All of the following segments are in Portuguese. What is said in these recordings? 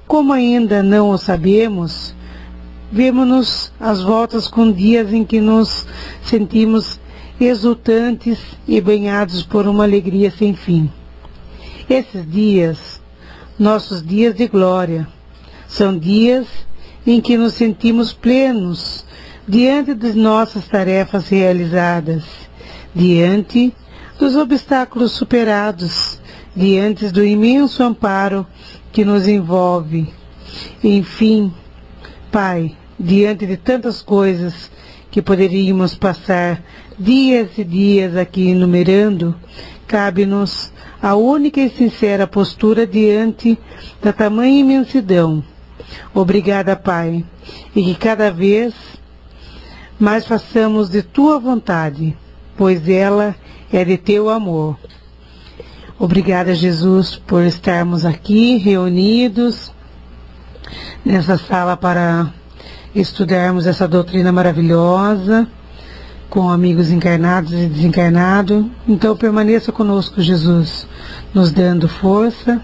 Como ainda não o sabemos, vemo-nos às voltas com dias em que nos sentimos exultantes e banhados por uma alegria sem fim. Esses dias, nossos dias de glória, são dias em que nos sentimos plenos diante de nossas tarefas realizadas, diante dos obstáculos superados, diante do imenso amparo que nos envolve. Enfim, Pai, diante de tantas coisas que poderíamos passar dias e dias aqui enumerando, cabe-nos a única e sincera postura diante da tamanha imensidão. Obrigada, Pai, e que cada vez mais façamos de Tua vontade, pois ela é de Teu amor. Obrigada, Jesus, por estarmos aqui reunidos nessa sala para estudarmos essa doutrina maravilhosa, com amigos encarnados e desencarnados. Então permaneça conosco, Jesus, nos dando força,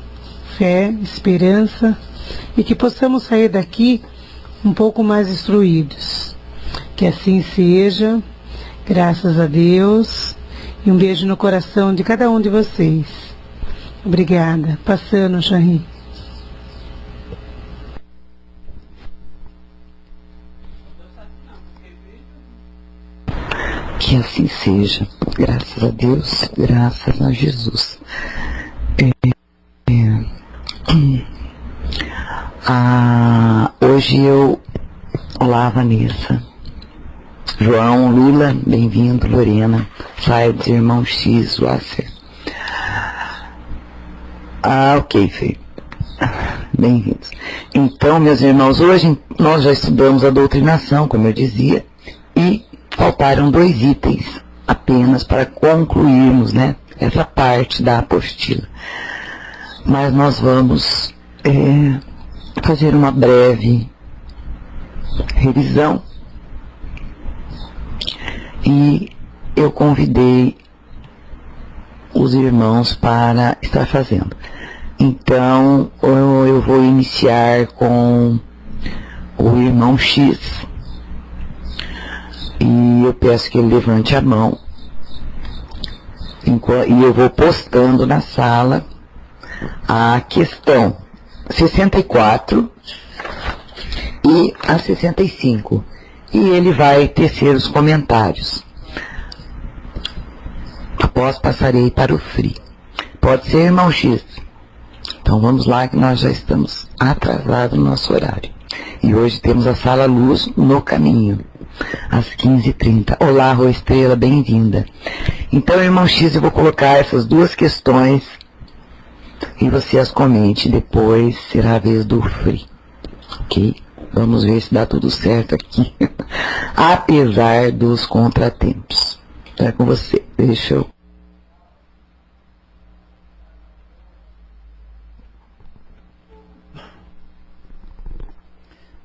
fé, esperança, e que possamos sair daqui um pouco mais instruídos. Que assim seja, graças a Deus, e um beijo no coração de cada um de vocês. Obrigada. Passando, Charri. Que assim seja, graças a Deus, graças a Jesus. Hoje olá, Vanessa, João, Lula, bem-vindo, Lorena, Flávio, irmão X, Wasser. Ok, Fê. Bem-vindos. Então, meus irmãos, hoje nós já estudamos a doutrinação, como eu dizia, e faltaram 2 itens apenas para concluirmos, né, essa parte da apostila. Mas nós vamos fazer uma breve revisão. E eu convidei os irmãos para estar fazendo. Então, eu vou iniciar com o irmão X. E eu peço que ele levante a mão. E eu vou postando na sala a questão 64 e a 65. E ele vai tecer os comentários. Após passarei para o Free. Pode ser, irmão X? Então vamos lá, que nós já estamos atrasados no nosso horário. E hoje temos a Sala Luz no caminho, às 15h30. Olá, Rô Estrela, bem-vinda. Então, irmão X, eu vou colocar essas 2 questões e você as comente. Depois será a vez do Free. Ok? Vamos ver se dá tudo certo aqui. Apesar dos contratempos. É com você. Deixa eu...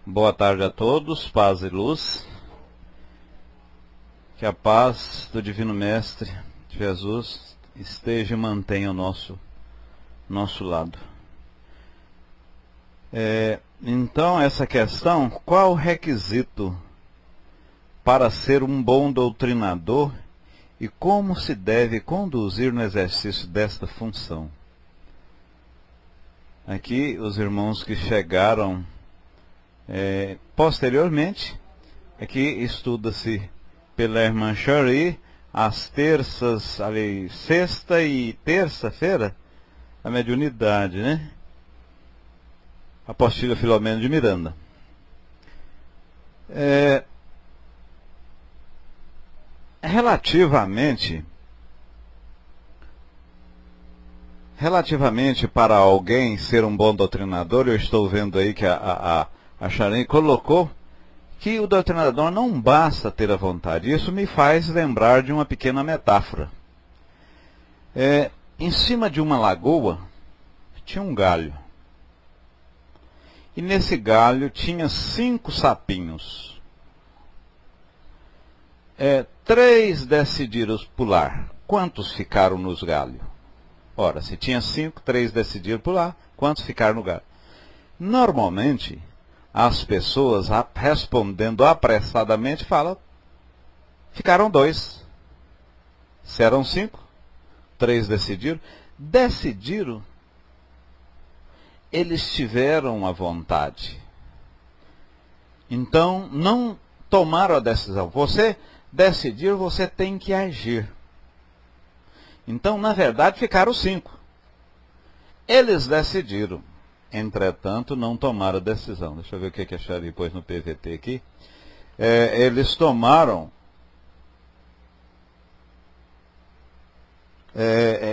Boa tarde a todos, paz e luz. Que a paz do Divino Mestre Jesus esteja e mantenha o nosso lado. Então, essa questão, qual o requisito para ser um bom doutrinador e como se deve conduzir no exercício desta função? Aqui, os irmãos que chegaram posteriormente, aqui estuda-se pela irmã Shari, às terças, ali, sexta e terça-feira, a mediunidade, né? Apostila Filomeno de Miranda. Relativamente para alguém ser um bom doutrinador, eu estou vendo aí que a Sharon colocou que o doutrinador não basta ter a vontade. Isso me faz lembrar de uma pequena metáfora. Em cima de uma lagoa tinha um galho. E nesse galho tinha 5 sapinhos. 3 decidiram pular. Quantos ficaram nos galhos? Ora, se tinha 5, 3 decidiram pular. Quantos ficaram no galho? Normalmente, as pessoas, respondendo apressadamente, falam, ficaram 2. Se eram 5, 3 decidiram. Decidiram, eles tiveram a vontade. Então, não tomaram a decisão. Você decidir, você tem que agir. Então, na verdade, ficaram 5. Eles decidiram. Entretanto, não tomaram a decisão. Deixa eu ver o que a Shari pôs no PVT aqui. Eles tomaram...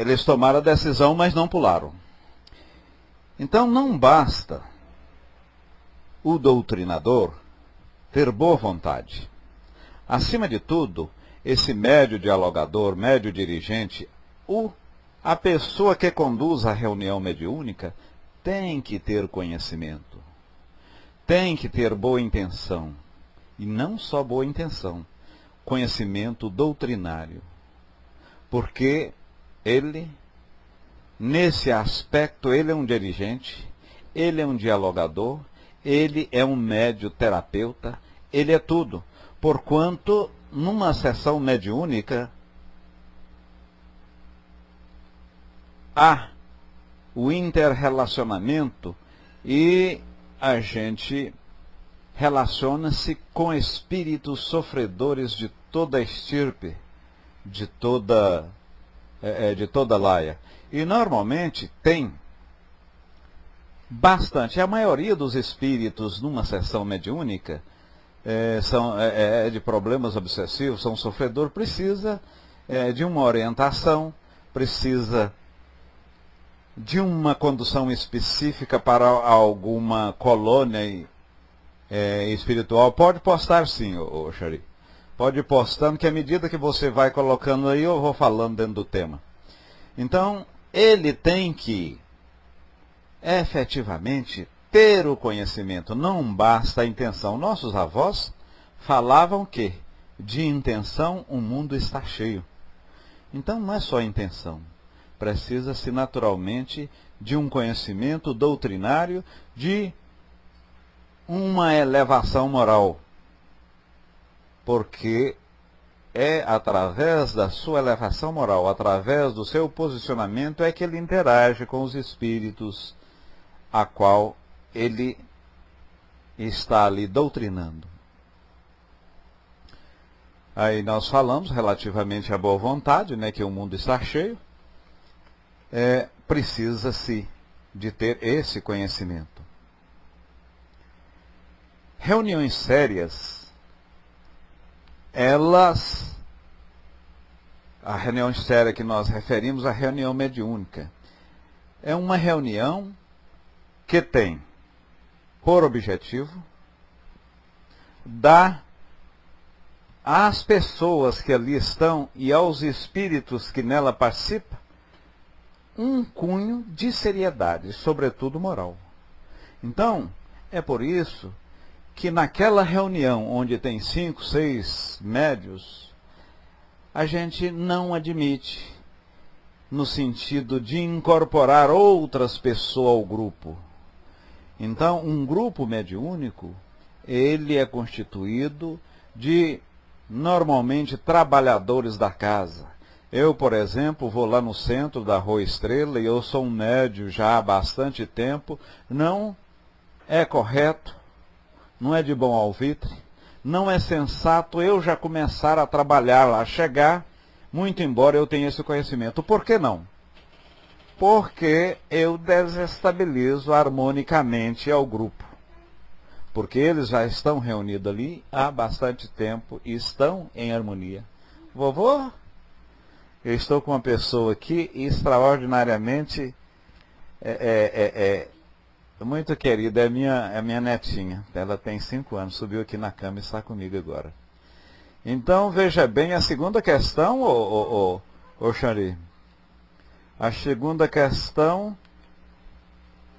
eles tomaram a decisão, mas não pularam. Então, não basta o doutrinador ter boa vontade. Acima de tudo, esse médio dialogador, médio dirigente, a pessoa que conduz a reunião mediúnica tem que ter conhecimento, tem que ter boa intenção, e não só boa intenção, conhecimento doutrinário, porque ele, nesse aspecto, ele é um dirigente, ele é um dialogador, ele é um médio terapeuta, ele é tudo, porquanto numa sessão mediúnica há o interrelacionamento e a gente relaciona-se com espíritos sofredores de toda estirpe, de toda laia. E normalmente tem bastante. A maioria dos espíritos numa sessão mediúnica são de problemas obsessivos, são sofredor, precisa de uma orientação, precisa de uma condução específica para alguma colônia espiritual. Pode postar sim, Shari. Pode ir postando, que à medida que você vai colocando aí, eu vou falando dentro do tema. Então, ele tem que efetivamente ter o conhecimento, não basta a intenção. Nossos avós falavam que de intenção o mundo está cheio. Então não é só a intenção, precisa-se naturalmente de um conhecimento doutrinário, de uma elevação moral, porque é através da sua elevação moral, através do seu posicionamento, é que ele interage com os espíritos a qual ele está ali doutrinando. Aí nós falamos relativamente à boa vontade, né, que o mundo está cheio. Precisa-se de ter esse conhecimento. Reuniões sérias, a reunião séria que nós referimos à reunião mediúnica, é uma reunião que tem por objetivo dar às pessoas que ali estão e aos espíritos que nela participam um cunho de seriedade, sobretudo moral. Então, é por isso que naquela reunião onde tem 5, 6 médios, a gente não admite no sentido de incorporar outras pessoas ao grupo. Então, um grupo mediúnico, ele é constituído de, normalmente, trabalhadores da casa. Eu, por exemplo, vou lá no centro da Rua Estrela e eu sou um médio já há bastante tempo. Não é correto, não é de bom alvitre, não é sensato eu já começar a trabalhar lá, chegar, muito embora eu tenha esse conhecimento. Por que não? Porque eu desestabilizo harmonicamente ao grupo. Porque eles já estão reunidos ali há bastante tempo e estão em harmonia. Vovô, eu estou com uma pessoa aqui extraordinariamente muito querida, é minha netinha. Ela tem 5 anos, subiu aqui na cama e está comigo agora. Então, veja bem, a segunda questão, Xari. A segunda questão,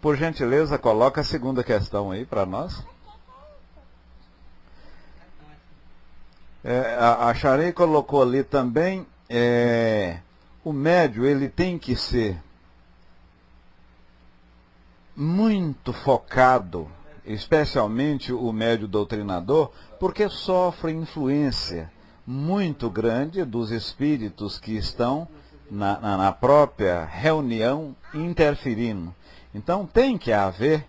por gentileza, coloca a segunda questão aí para nós. A Xari colocou ali também, o médio, ele tem que ser muito focado, especialmente o médio doutrinador, porque sofre influência muito grande dos espíritos que estão na própria reunião interferindo. Então tem que haver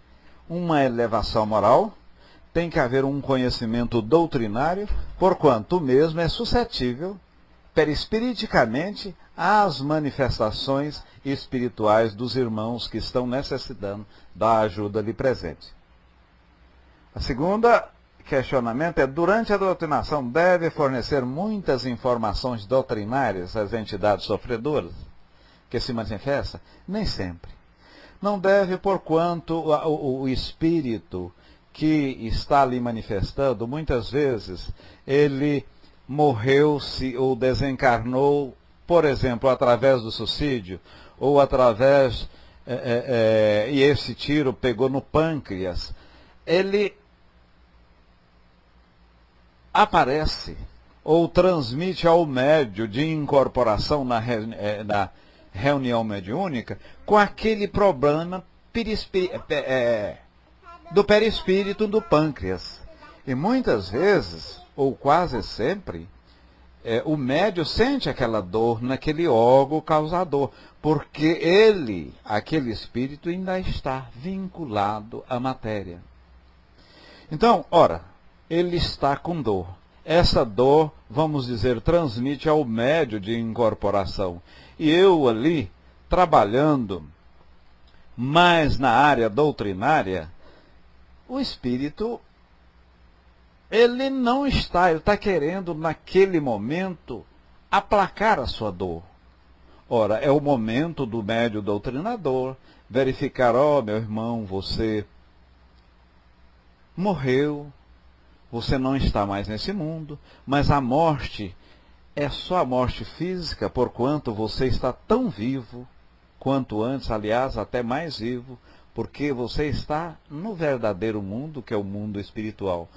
uma elevação moral, tem que haver um conhecimento doutrinário, porquanto o mesmo é suscetível, perispiriticamente, às manifestações espirituais dos irmãos que estão necessitando da ajuda ali presente. A segunda questionamento é: durante a doutrinação deve fornecer muitas informações doutrinárias às entidades sofredoras que se manifestam? Nem sempre. Não deve, porquanto o espírito que está ali manifestando, muitas vezes, ele morreu-se ou desencarnou, por exemplo, através do suicídio, ou através, e esse tiro pegou no pâncreas. Ele aparece ou transmite ao médio de incorporação na reunião mediúnica com aquele problema do perispírito do pâncreas. E muitas vezes, ou quase sempre, o médio sente aquela dor naquele órgão causador, porque aquele espírito ainda está vinculado à matéria. Então, ora, ele está com dor. Essa dor, vamos dizer, transmite ao médio de incorporação. E eu ali, trabalhando mais na área doutrinária, o espírito, ele não está, ele está querendo naquele momento aplacar a sua dor. Ora, é o momento do médio doutrinador verificar: ó, meu irmão, você morreu, você não está mais nesse mundo, mas a morte é só a morte física, porquanto você está tão vivo quanto antes, aliás, até mais vivo, porque você está no verdadeiro mundo, que é o mundo espiritual.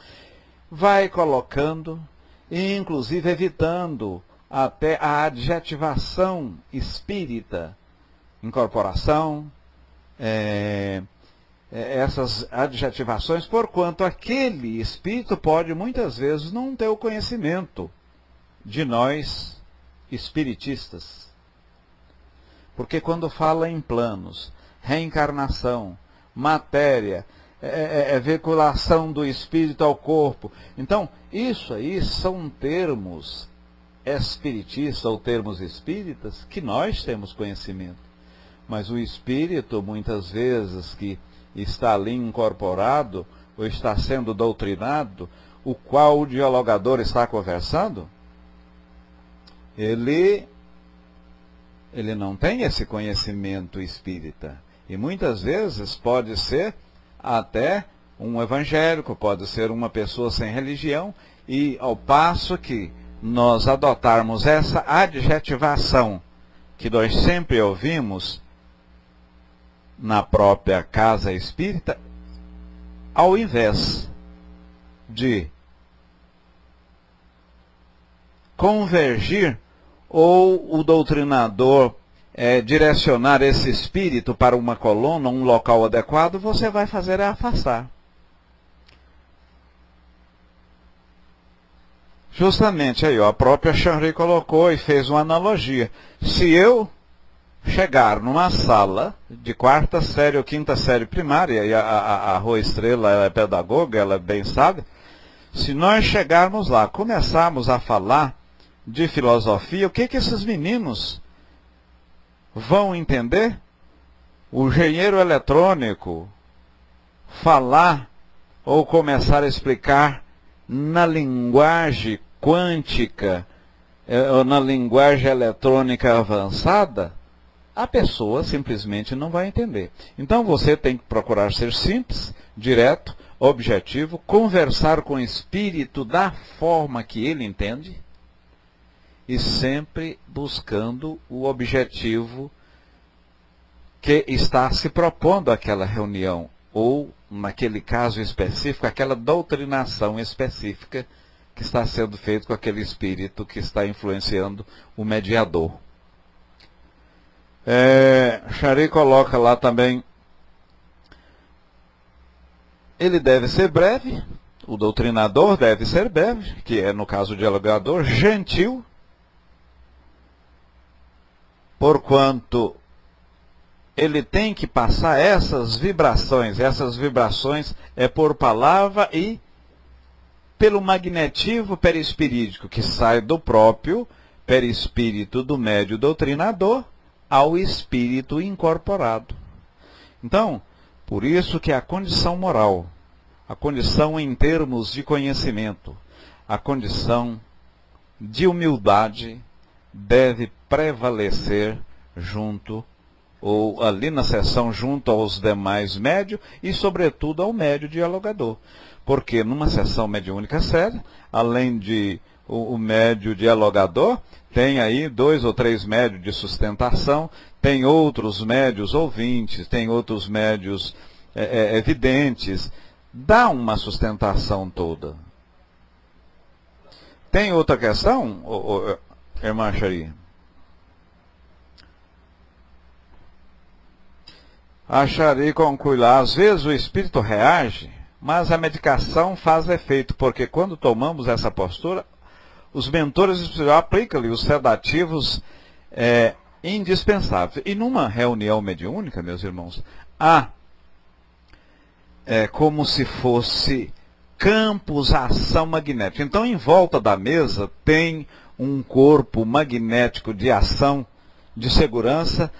Vai colocando, e inclusive evitando até a adjetivação espírita, incorporação, essas adjetivações, porquanto aquele espírito pode muitas vezes não ter o conhecimento de nós espiritistas. Porque quando fala em planos, reencarnação, matéria, veiculação do espírito ao corpo, então isso aí são termos espiritistas ou termos espíritas que nós temos conhecimento. Mas o espírito, muitas vezes, que está ali incorporado ou está sendo doutrinado, o qual o dialogador está conversando, ele não tem esse conhecimento espírita. E muitas vezes pode ser até um evangélico, pode ser uma pessoa sem religião, e ao passo que nós adotarmos essa adjetivação que nós sempre ouvimos na própria casa espírita, ao invés de convergir ou o doutrinador direcionar esse espírito para uma coluna, um local adequado, você vai fazer afastar. Justamente aí, ó, a própria Chanry colocou e fez uma analogia. Se eu chegar numa sala de quarta série ou quinta série primária, e a Rô Estrela ela é pedagoga, ela bem sabe, se nós chegarmos lá, começarmos a falar de filosofia, o que esses meninos vão entender? O engenheiro eletrônico falar ou começar a explicar na linguagem quântica ou na linguagem eletrônica avançada, a pessoa simplesmente não vai entender. Então você tem que procurar ser simples, direto, objetivo, conversar com o espírito da forma que ele entende e sempre buscando o objetivo que está se propondo aquela reunião, ou, naquele caso específico, aquela doutrinação específica que está sendo feita com aquele espírito que está influenciando o mediador. Chanry coloca lá também ele deve ser breve, o doutrinador deve ser breve, que é, no caso do dialogador, gentil, porquanto ele tem que passar essas vibrações é por palavra e pelo magnetivo perispirítico, que sai do próprio perispírito do médio doutrinador ao espírito incorporado. Então, por isso que a condição moral, a condição em termos de conhecimento, a condição de humildade deve prevalecer junto, ou ali na sessão, junto aos demais médios e, sobretudo, ao médio dialogador. Porque numa sessão mediúnica séria, além de o médio dialogador, tem aí 2 ou 3 médios de sustentação, tem outros médios ouvintes, tem outros médios videntes, dá uma sustentação toda. Tem outra questão, irmã Xari? A Xari conclui lá, às vezes o espírito reage, mas a medicação faz efeito, porque quando tomamos essa postura, os mentores espirituais aplicam-lhe os sedativos indispensáveis. E numa reunião mediúnica, meus irmãos, há como se fosse campos a ação magnética. Então, em volta da mesa tem um corpo magnético de ação, de segurança,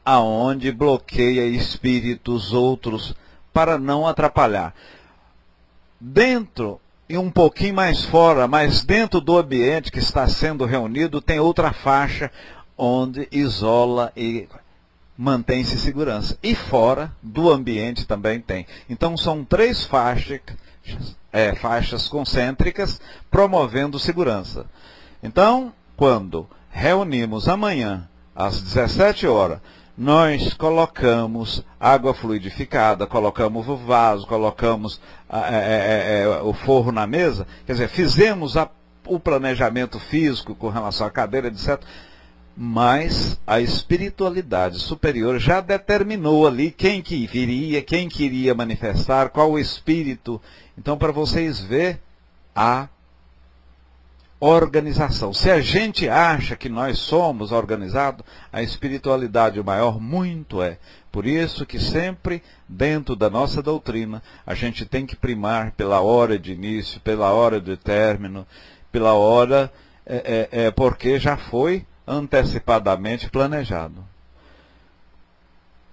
aonde bloqueia espíritos outros para não atrapalhar. Dentro e um pouquinho mais fora, mas dentro do ambiente que está sendo reunido, tem outra faixa onde isola e mantém-se segurança. E fora do ambiente também tem. Então são 3 faixas concêntricas promovendo segurança. Então, quando reunimos amanhã, às 17 horas, nós colocamos água fluidificada, colocamos o vaso, colocamos o forro na mesa, quer dizer, fizemos o planejamento físico com relação à cadeira, etc. Mas a espiritualidade superior já determinou ali quem que viria, quem queria manifestar, qual o espírito. Então, para vocês verem a organização. Se a gente acha que nós somos organizados, a espiritualidade maior muito é. Por isso que sempre, dentro da nossa doutrina, a gente tem que primar pela hora de início, pela hora de término, pela hora, porque já foi antecipadamente planejado.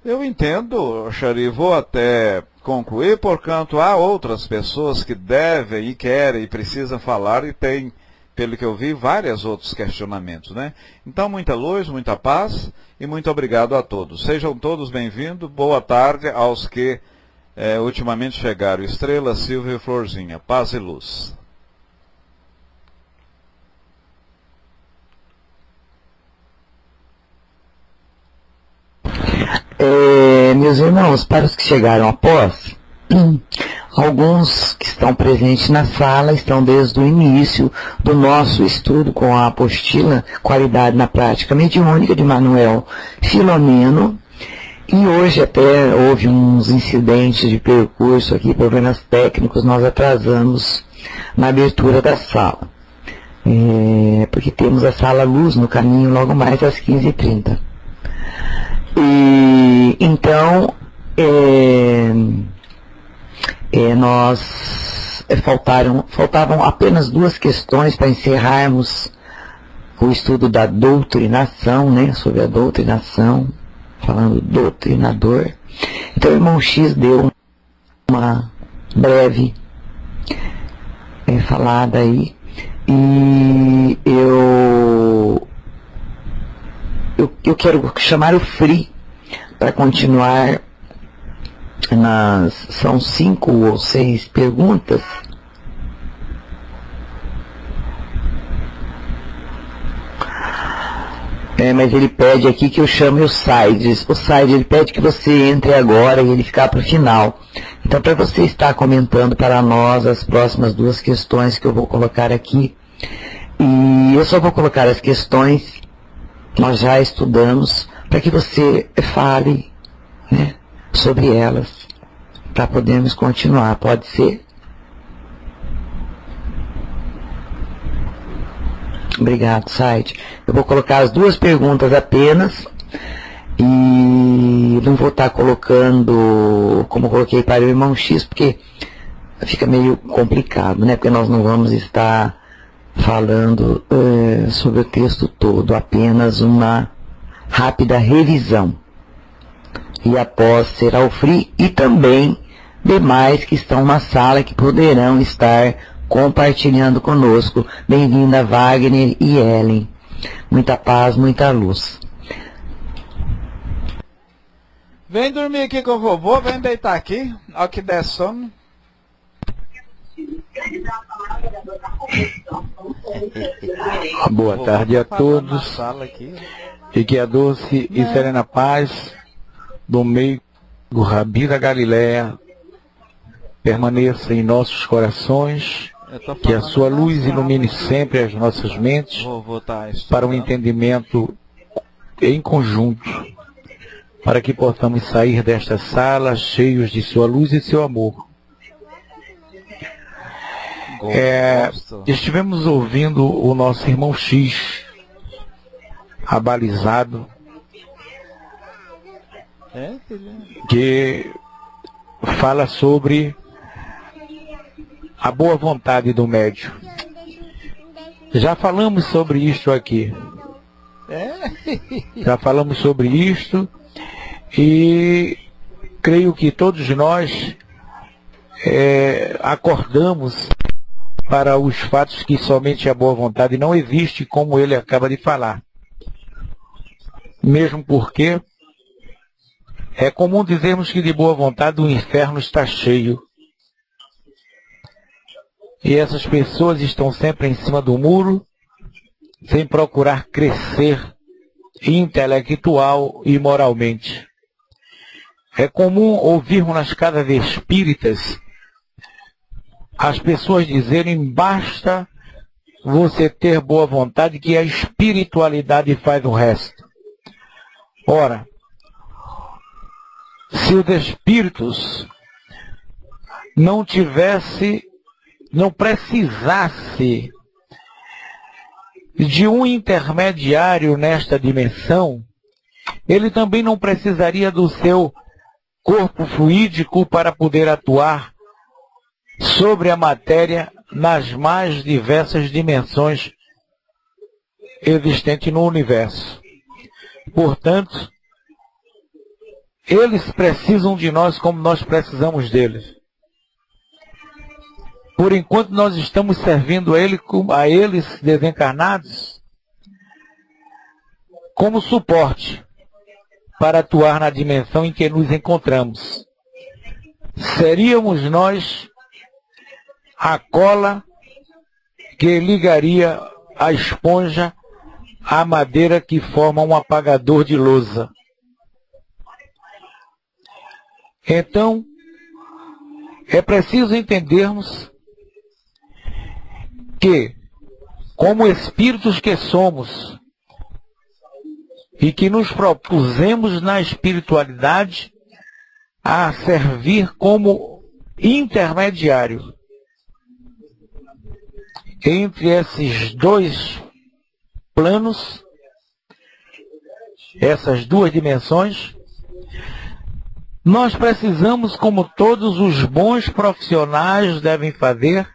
Eu entendo, Xari, vou até concluir, porquanto há outras pessoas que devem e querem e precisam falar e tem, pelo que eu vi, vários outros questionamentos, né? Então, muita luz, muita paz e muito obrigado a todos. Sejam todos bem-vindos. Boa tarde aos que ultimamente chegaram. Estrela, Silvia e Florzinha. Paz e luz. Meus irmãos, para os que chegaram após, alguns que estão presentes na sala estão desde o início do nosso estudo com a apostila Qualidade na Prática Mediúnica de Manuel Filomeno, e hoje até houve uns incidentes de percurso aqui, problemas técnicos, nós atrasamos na abertura da sala, porque temos a sala Luz no caminho logo mais às 15h30. E então faltavam apenas 2 questões para encerrarmos o estudo da doutrinação, né, sobre a doutrinação, falando doutrinador. Então o irmão X deu uma breve falada aí, e eu quero chamar o Free para continuar. São 5 ou 6 perguntas. Mas ele pede aqui que eu chame o Saides. O Saides, ele pede que você entre agora e ele ficar para o final. Então, para você estar comentando para nós as próximas 2 questões que eu vou colocar aqui. E eu só vou colocar as questões que nós já estudamos, para que você fale, né, sobre elas. para podermos continuar. Pode ser? Obrigado, site. Eu vou colocar as duas perguntas apenas e não vou estar colocando como coloquei para o irmão X, porque fica meio complicado, né? Porque nós não vamos estar falando sobre o texto todo, apenas uma rápida revisão. E após será o free e também demais que estão na sala que poderão estar compartilhando conosco. Bem-vinda, Wagner e Ellen. Muita paz, muita luz. Vem dormir aqui com o vovô, vem deitar aqui, ao que der sono. Boa tarde a todos. E que a doce e serena paz do meio do Rabi da Galileia permaneça em nossos corações, que a sua luz ilumine sempre as nossas mentes para um entendimento em conjunto, para que possamos sair desta sala cheios de sua luz e seu amor. Estivemos ouvindo o nosso irmão X, abalizado, que fala sobre a boa vontade do médium. Já falamos sobre isto aqui. Já falamos sobre isto e creio que todos nós acordamos para os fatos que somente a boa vontade não existe, como ele acaba de falar. Mesmo porque é comum dizermos que de boa vontade o inferno está cheio. E essas pessoas estão sempre em cima do muro, sem procurar crescer intelectual e moralmente. É comum ouvirmos nas casas espíritas as pessoas dizerem: basta você ter boa vontade que a espiritualidade faz o resto. Ora, se os espíritos não precisasse de um intermediário nesta dimensão, ele também não precisaria do seu corpo fluídico para poder atuar sobre a matéria nas mais diversas dimensões existentes no universo. Portanto, eles precisam de nós como nós precisamos deles. Por enquanto nós estamos servindo a eles desencarnados como suporte para atuar na dimensão em que nos encontramos. Seríamos nós a cola que ligaria a esponja à madeira que forma um apagador de lousa. Então, é preciso entendermos que, como espíritos que somos, e que nos propusemos na espiritualidade a servir como intermediário entre esses dois planos, essas duas dimensões, nós precisamos, como todos os bons profissionais devem fazer,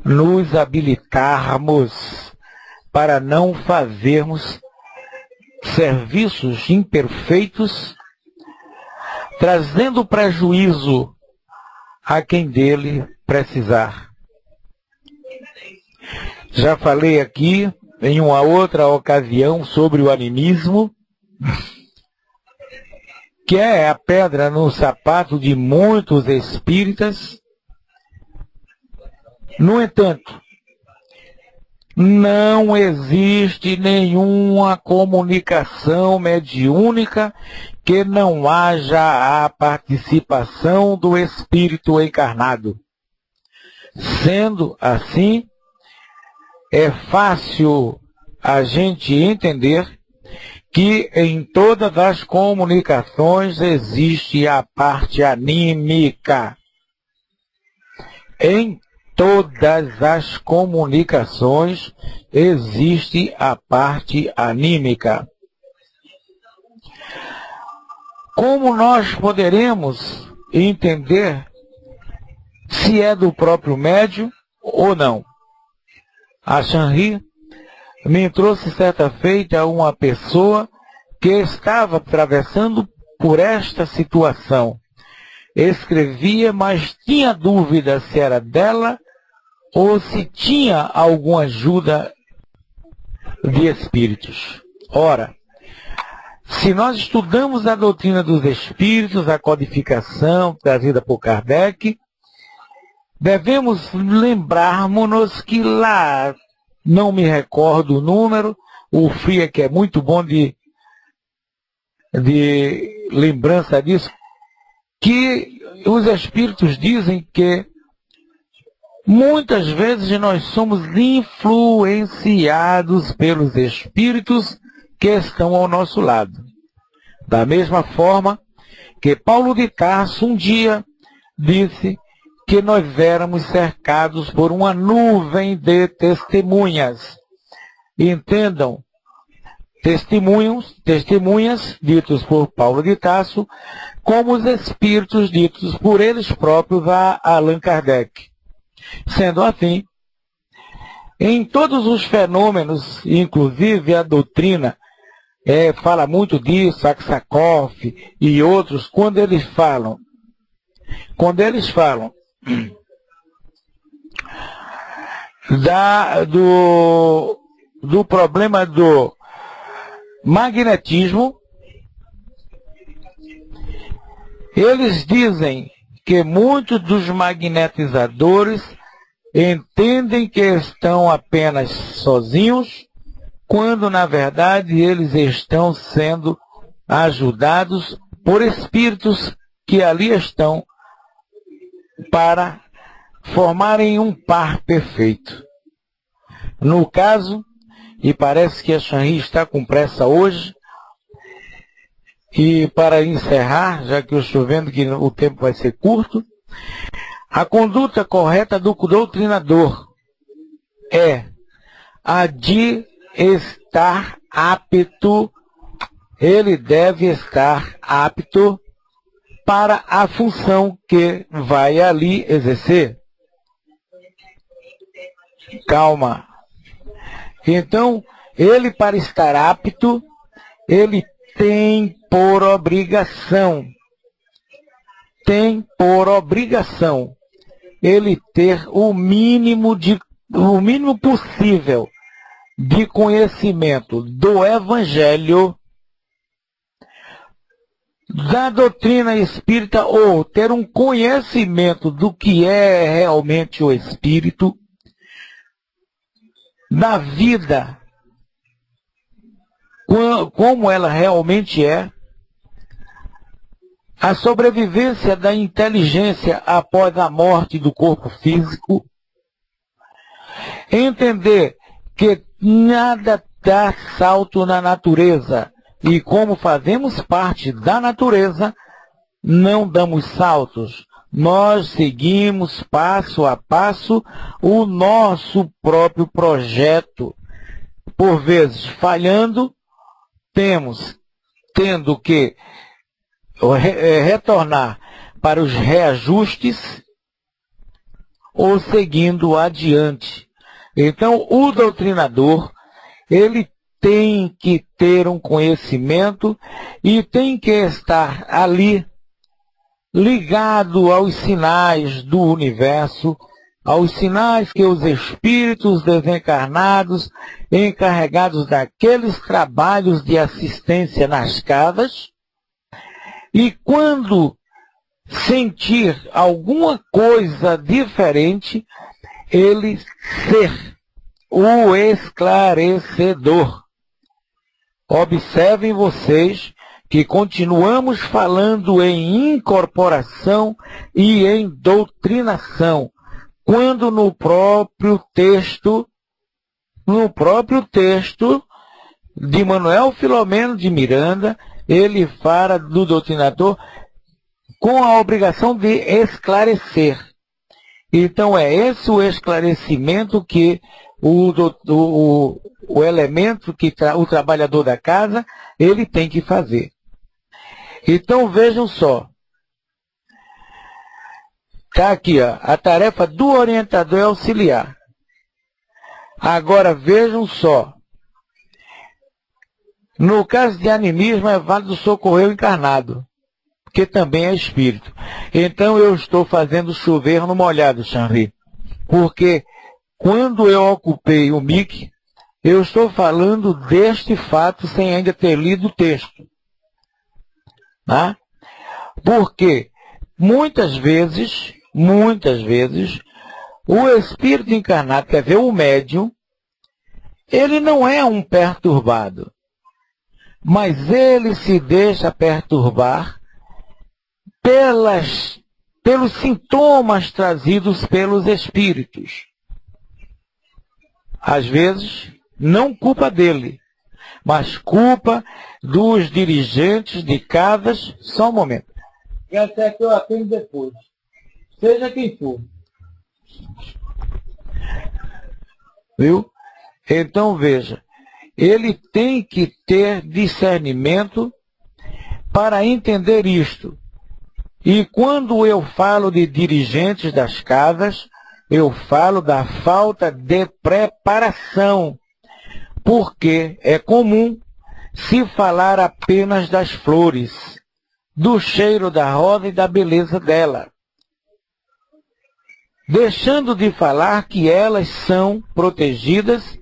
nos habilitarmos para não fazermos serviços imperfeitos, trazendo prejuízo a quem dele precisar. Já falei aqui em uma outra ocasião sobre o animismo, que é a pedra no sapato de muitos espíritas. No entanto, não existe nenhuma comunicação mediúnica que não haja a participação do espírito encarnado. Sendo assim, é fácil a gente entender que em todas as comunicações existe a parte anímica. Em todas as comunicações existe a parte anímica. Como nós poderemos entender se é do próprio médium ou não? A Shanri me trouxe certa feita uma pessoa que estava atravessando por esta situação. Escrevia, mas tinha dúvida se era dela ou se tinha alguma ajuda de espíritos. Ora, se nós estudamos a doutrina dos espíritos, a codificação trazida por Kardec, devemos lembrar-nos que lá, não me recordo o número, o Fria, que é muito bom de lembrança disso, que os espíritos dizem que muitas vezes nós somos influenciados pelos espíritos que estão ao nosso lado. Da mesma forma que Paulo de Tarso um dia disse que nós éramos cercados por uma nuvem de testemunhas. Entendam, testemunhas ditos por Paulo de Tarso, como os espíritos ditos por eles próprios a Allan Kardec. Sendo assim, em todos os fenômenos, inclusive a doutrina, fala muito disso, Aksakoff e outros, quando eles falam do problema do magnetismo, eles dizem que muitos dos magnetizadores entendem que estão apenas sozinhos, quando na verdade eles estão sendo ajudados por espíritos que ali estão para formarem um par perfeito. No caso, e parece que a Shanri está com pressa hoje, e para encerrar, já que eu estou vendo que o tempo vai ser curto, a conduta correta do doutrinador é a de estar apto, ele deve estar apto para a função que vai ali exercer. Calma. Então, ele, para estar apto, ele tem por obrigação, ele ter o mínimo possível de conhecimento do Evangelho, da doutrina espírita, ou ter um conhecimento do que é realmente o espírito, da vida, como ela realmente é, a sobrevivência da inteligência após a morte do corpo físico, entender que nada dá salto na natureza, e como fazemos parte da natureza, não damos saltos. Nós seguimos passo a passo o nosso próprio projeto. Por vezes falhando, tendo que retornar para os reajustes ou seguindo adiante. Então, o doutrinador, ele tem que ter um conhecimento e tem que estar ali ligado aos sinais do universo, aos sinais que os espíritos desencarnados, encarregados daqueles trabalhos de assistência nas casas, e quando sentir alguma coisa diferente, ele ser o esclarecedor. Observem vocês que continuamos falando em incorporação e em doutrinação, quando no próprio texto de Manuel Filomeno de Miranda, ele fala do doutrinador com a obrigação de esclarecer. Então é esse o esclarecimento que o elemento que o trabalhador da casa, ele tem que fazer. Então vejam só. Está aqui, ó, a tarefa do orientador é auxiliar. Agora vejam só. No caso de animismo é válido socorrer o encarnado, que também é espírito. Então eu estou fazendo chover no molhado, Xanri. Porque quando eu ocupei o MIC, eu estou falando deste fato sem ainda ter lido o texto. Tá? Porque muitas vezes, o espírito encarnado, quer ver, o médium, ele não é um perturbado, mas ele se deixa perturbar pelos sintomas trazidos pelos espíritos. Às vezes, não culpa dele, mas culpa dos dirigentes de casas. Só um momento. Essa é que eu atendo depois. Seja quem for. Viu? Então, veja. Ele tem que ter discernimento para entender isto. E quando eu falo de dirigentes das casas, eu falo da falta de preparação. Porque é comum se falar apenas das flores, do cheiro da rosa e da beleza dela, deixando de falar que elas são protegidas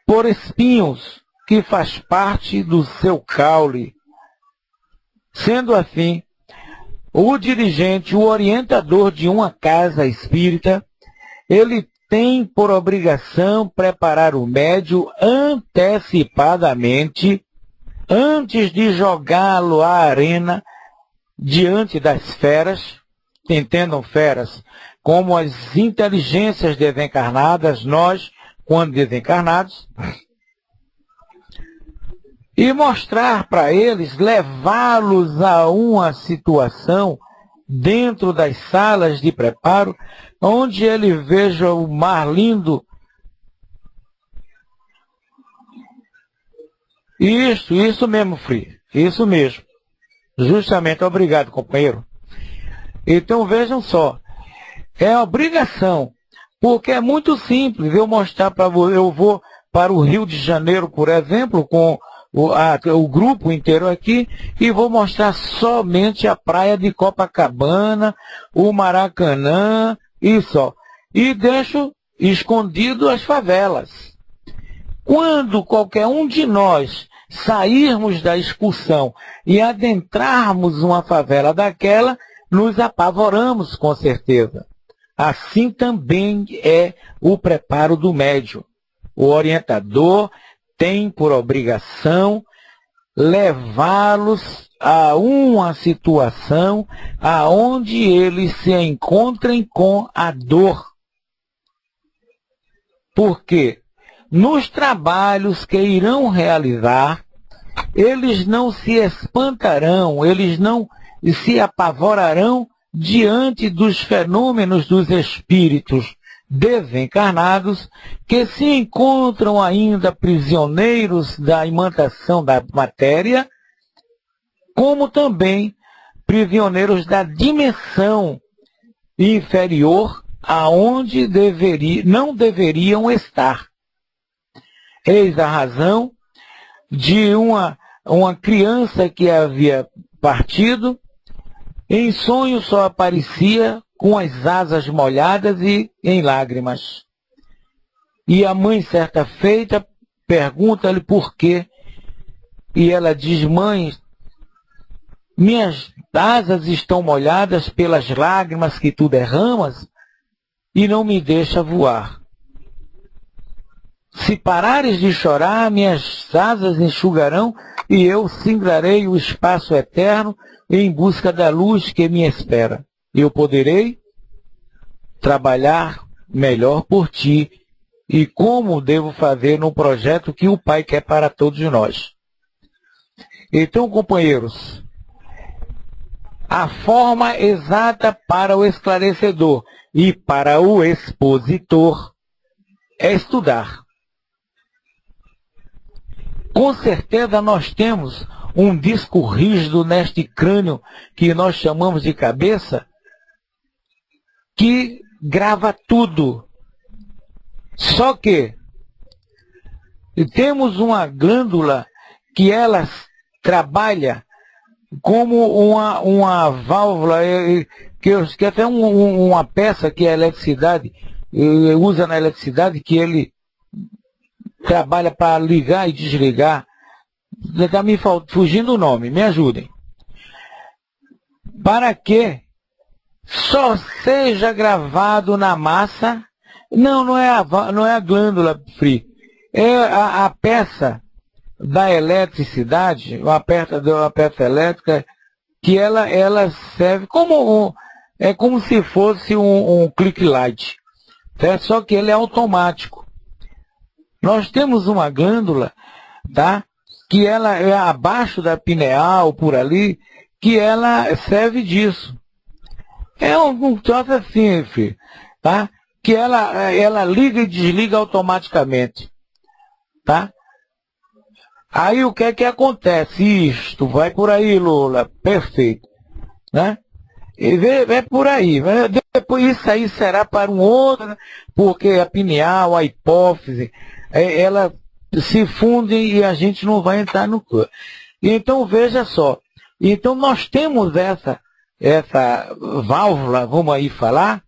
por espinhos, que faz parte do seu caule. Sendo assim, o dirigente, o orientador de uma casa espírita, ele tem por obrigação preparar o médium antecipadamente, antes de jogá-lo à arena diante das feras. Entendam feras como as inteligências desencarnadas, nós, quando desencarnados, e mostrar para eles, levá-los a uma situação dentro das salas de preparo, onde ele veja o mar lindo. Isso mesmo, Frei. Isso mesmo. Justamente, obrigado, companheiro. Então vejam só. É obrigação. Porque é muito simples eu mostrar para você. Eu vou para o Rio de Janeiro, por exemplo, com o grupo inteiro aqui, e vou mostrar somente a praia de Copacabana, o Maracanã, e só. E deixo escondido as favelas. Quando qualquer um de nós sairmos da excursão e adentrarmos uma favela daquela, nos apavoramos com certeza. Assim também é o preparo do médium. O orientador tem por obrigação levá-los a uma situação aonde eles se encontrem com a dor. Porque nos trabalhos que irão realizar, eles não se espantarão, eles não se apavorarão diante dos fenômenos dos espíritos desencarnados que se encontram ainda prisioneiros da imantação da matéria, como também prisioneiros da dimensão inferior aonde não deveriam estar. Eis a razão de uma criança que havia partido, em sonho só aparecia com as asas molhadas e em lágrimas. E a mãe, certa feita, pergunta-lhe por quê. E ela diz: mãe, minhas asas estão molhadas pelas lágrimas que tu derramas e não me deixa voar. Se parares de chorar, minhas asas enxugarão e eu singrarei o espaço eterno em busca da luz que me espera. Eu poderei trabalhar melhor por ti e como devo fazer no projeto que o Pai quer para todos nós. Então, companheiros, a forma exata para o esclarecedor e para o expositor é estudar. Com certeza nós temos um disco rígido neste crânio que nós chamamos de cabeça, que grava tudo. Só que temos uma glândula que ela trabalha como uma válvula, que até uma peça que a eletricidade usa na eletricidade, que ele trabalha para ligar e desligar. Está me fugindo o nome, me ajudem. Para que só seja gravado na massa. Não é a glândula, Free. É a peça da eletricidade, uma peça elétrica, que ela serve como é como se fosse um click light, certo? Só que ele é automático. Nós temos uma glândula, tá? Que ela é abaixo da pineal, por ali, que ela serve disso. É um troço assim, filho, tá? Que ela liga e desliga automaticamente, tá? Aí o que é que acontece? Isto, vai por aí, Lula, perfeito, né? E é por aí, depois isso aí será para um outro, né? Porque a pineal, a hipófise, ela se fundem e a gente não vai entrar no corpo. Então veja só, então nós temos essa válvula, vamos aí falar,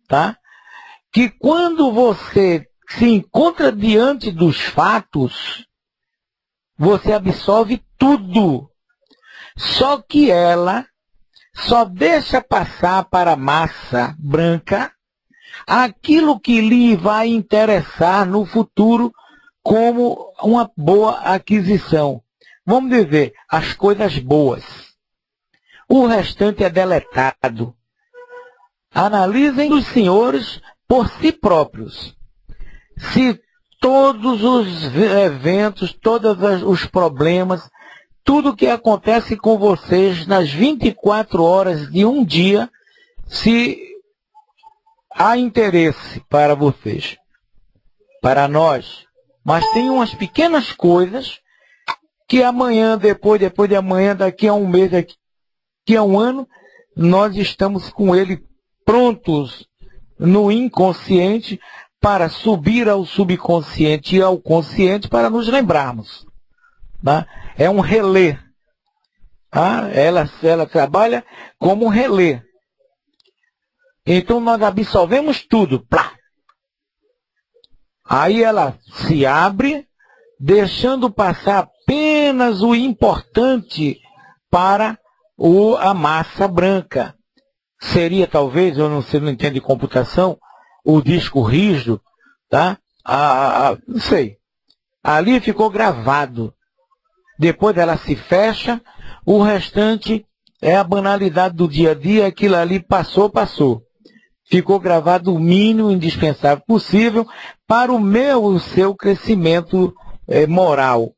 tá? Que quando você se encontra diante dos fatos, você absorve tudo. Só que ela só deixa passar para a massa branca aquilo que lhe vai interessar no futuro como uma boa aquisição. Vamos dizer, as coisas boas. O restante é deletado. Analisem os senhores por si próprios. Se todos os eventos, todos os problemas, tudo que acontece com vocês nas 24 horas de um dia, se há interesse para vocês, para nós. Mas tem umas pequenas coisas que amanhã, depois de amanhã, daqui a um mês, daqui a um ano, nós estamos com ele prontos no inconsciente para subir ao subconsciente e ao consciente para nos lembrarmos. Tá? É um relé. Tá? Ela trabalha como um relé. Então nós absorvemos tudo. Plá. Aí ela se abre, deixando passar apenas o importante para a massa branca. Seria talvez, eu não sei, não entendo de computação, o disco rígido, tá? Não sei. Ali ficou gravado. Depois ela se fecha, o restante é a banalidade do dia a dia, aquilo ali passou. Ficou gravado o mínimo indispensável possível para o seu crescimento moral.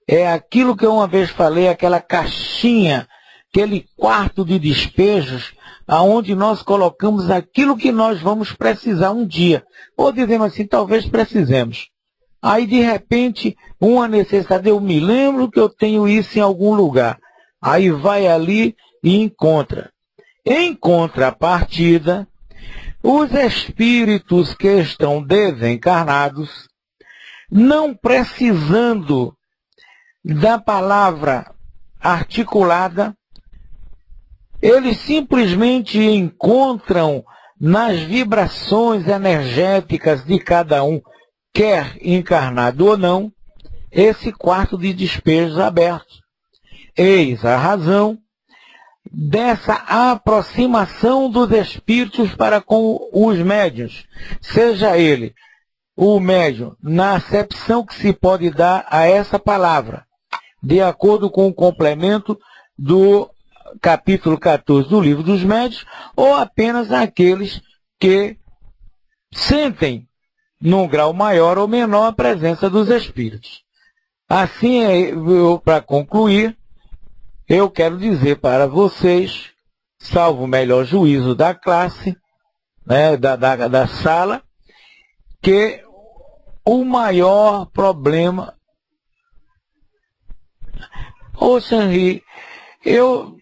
É aquilo que eu uma vez falei, aquela caixinha, aquele quarto de despejos, aonde nós colocamos aquilo que nós vamos precisar um dia. Ou dizemos assim, talvez precisemos. Aí, de repente, uma necessidade, eu me lembro que eu tenho isso em algum lugar. Aí vai ali e encontra. Em contrapartida, os espíritos que estão desencarnados, não precisando da palavra articulada, eles simplesmente encontram nas vibrações energéticas de cada um, quer encarnado ou não, esse quarto de despejos aberto. Eis a razão dessa aproximação dos espíritos para com os médiuns, seja ele o médium na acepção que se pode dar a essa palavra, de acordo com o complemento do capítulo 14 do Livro dos Médiuns, ou apenas aqueles que sentem num grau maior ou menor, a presença dos espíritos. Assim, para concluir, eu quero dizer para vocês, salvo o melhor juízo da classe, né, da sala, que o maior problema... Ô, Sanri, eu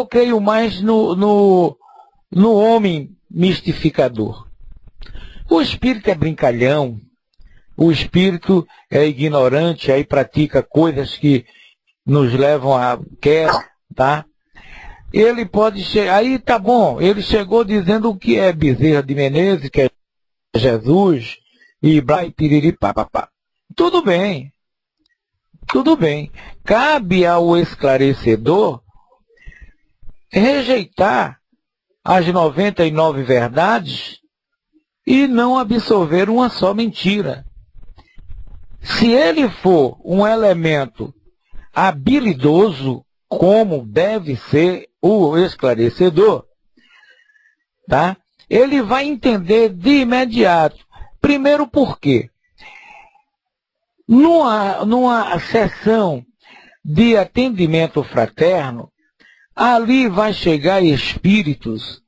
creio mais no homem mistificador. O espírito é brincalhão, o espírito é ignorante, aí pratica coisas que nos levam a quer, tá? Ele pode chegar, aí tá bom, ele chegou dizendo o que é Bezerra de Menezes, que é Jesus, e Ibrahim Piriri, papapá. Tudo bem. Cabe ao esclarecedor rejeitar as 99 verdades e não absorver uma só mentira. Se ele for um elemento habilidoso, como deve ser o esclarecedor, tá? Ele vai entender de imediato. Primeiro, por quê? Numa sessão de atendimento fraterno, ali vai chegar espíritos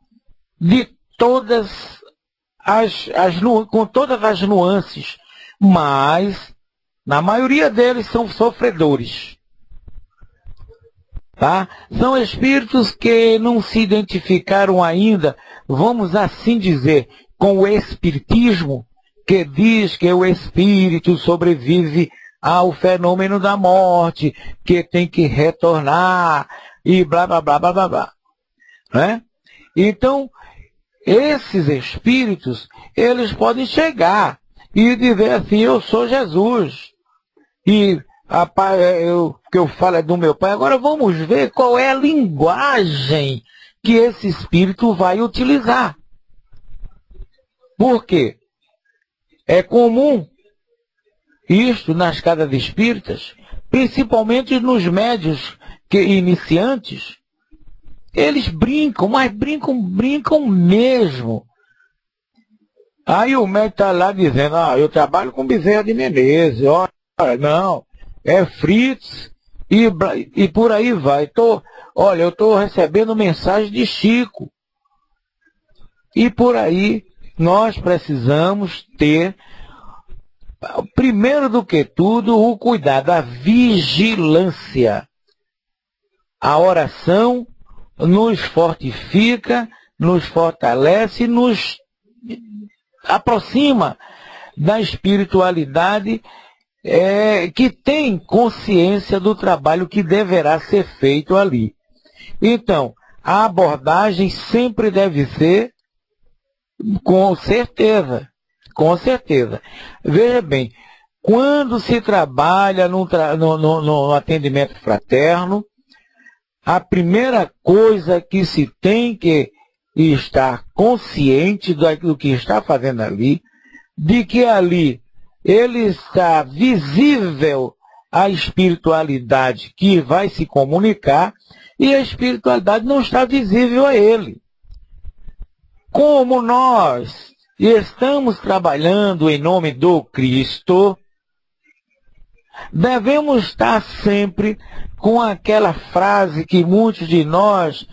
de todas com todas as nuances, mas na maioria deles são sofredores. Tá? São espíritos que não se identificaram ainda, vamos assim dizer, com o espiritismo, que diz que o espírito sobrevive ao fenômeno da morte, que tem que retornar, e blá, blá, blá, blá, blá, blá. Né? Então, esses espíritos, eles podem chegar e dizer assim, eu sou Jesus. E que eu falo é do meu pai. Agora vamos ver qual é a linguagem que esse espírito vai utilizar. Por quê? É comum isto nas casas espíritas, principalmente nos médios iniciantes. Eles brincam, mas brincam mesmo. Aí o médico está lá dizendo, eu trabalho com Bezerra de Menezes, olha, não, é Fritz e por aí vai. Olha, eu estou recebendo mensagem de Chico. E por aí nós precisamos ter, primeiro do que tudo, o cuidado, a vigilância. A oração nos fortifica, nos fortalece, nos aproxima da espiritualidade que tem consciência do trabalho que deverá ser feito ali. Então, a abordagem sempre deve ser com certeza. Veja bem, quando se trabalha no atendimento fraterno, a primeira coisa que se tem que estar consciente do que está fazendo ali, de que ali ele está visível a espiritualidade que vai se comunicar e a espiritualidade não está visível a ele. Como nós estamos trabalhando em nome do Cristo, devemos estar sempre com aquela frase que muitos de nós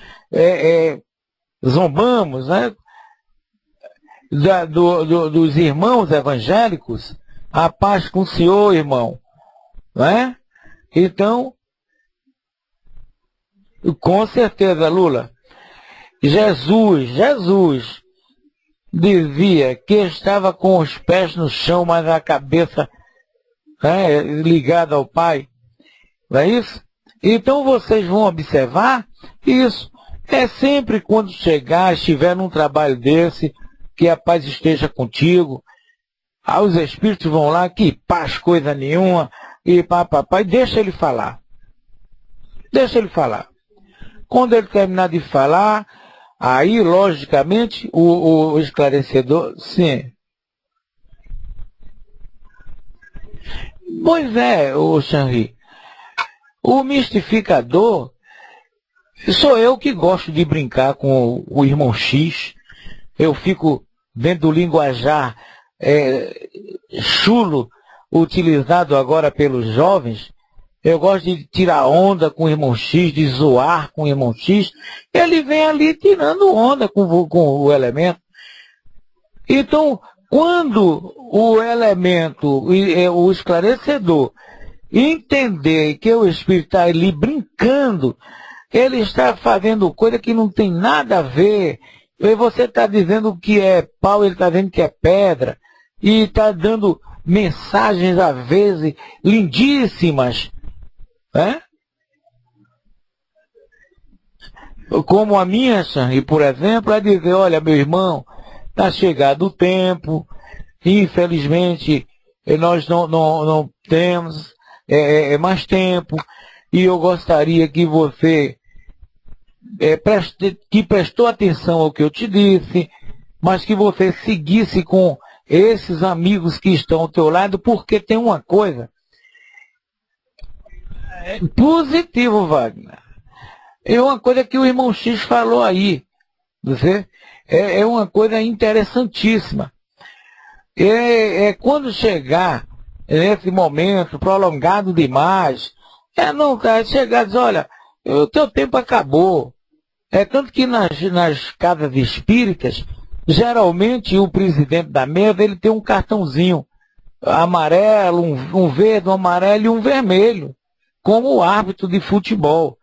zombamos, né? Dos irmãos evangélicos, a paz com o Senhor, irmão. Né? Então, com certeza, Lula, Jesus dizia que estava com os pés no chão, mas a cabeça ligada ao Pai. Não é isso? Então vocês vão observar isso. É sempre quando estiver num trabalho desse, que a paz esteja contigo. Os espíritos vão lá, que paz, coisa nenhuma, e papai, deixa ele falar. Deixa ele falar. Quando ele terminar de falar, aí, logicamente, o esclarecedor, sim. Pois é, o Sanri. O mistificador, sou eu que gosto de brincar com o irmão X. Eu fico dentro do linguajar chulo utilizado agora pelos jovens. Eu gosto de tirar onda com o irmão X, de zoar com o irmão X. Ele vem ali tirando onda com o elemento. Então, quando o elemento, o esclarecedor, entender que o espírito está ali brincando, ele está fazendo coisa que não tem nada a ver, e você está dizendo que é pau, ele está dizendo que é pedra, e está dando mensagens, às vezes, lindíssimas, né? Como a minha, e por exemplo, é dizer, olha, meu irmão, está chegado o tempo, infelizmente, nós não temos mais tempo, e eu gostaria que você que prestou atenção ao que eu te disse, mas que você seguisse com esses amigos que estão ao teu lado, porque tem uma coisa positivo, Wagner. É uma coisa que o irmão X falou aí. Você? É uma coisa interessantíssima. Quando chegar nesse momento prolongado demais, chegar e dizer, olha, o teu tempo acabou. Tanto que nas casas espíritas, geralmente o presidente da mesa, ele tem um cartãozinho amarelo, um verde, um amarelo e um vermelho, como o árbitro de futebol,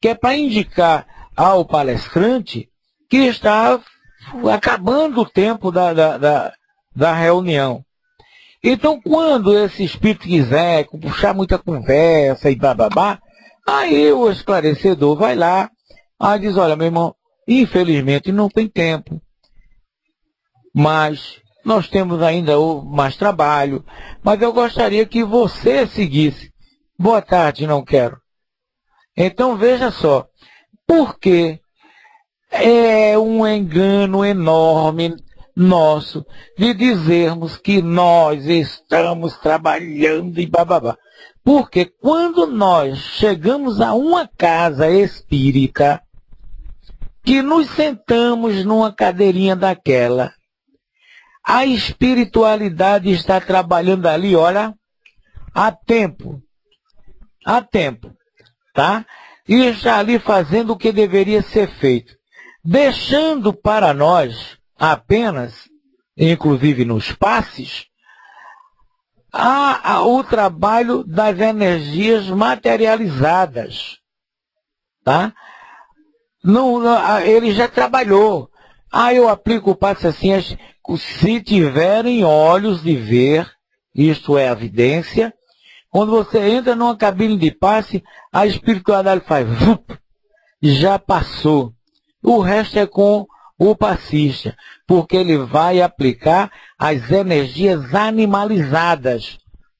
que é para indicar ao palestrante que está acabando o tempo da reunião. Então, quando esse espírito quiser puxar muita conversa e bababá, aí o esclarecedor vai lá, aí diz, olha, meu irmão, infelizmente não tem tempo, mas nós temos ainda mais trabalho, mas eu gostaria que você seguisse. Boa tarde, não quero. Então, veja só, porque é um engano enorme nosso de dizermos que nós estamos trabalhando e bababá. Porque quando nós chegamos a uma casa espírita, que nos sentamos numa cadeirinha daquela, a espiritualidade está trabalhando ali, olha, há tempo, tá? E está ali fazendo o que deveria ser feito, deixando para nós apenas, inclusive nos passes, o trabalho das energias materializadas, tá? Ele já trabalhou. Eu aplico o passe assim, se tiverem olhos de ver, isto é a evidência, quando você entra numa cabine de passe, a espiritualidade faz, já passou. O resto é com o passista, porque ele vai aplicar as energias animalizadas,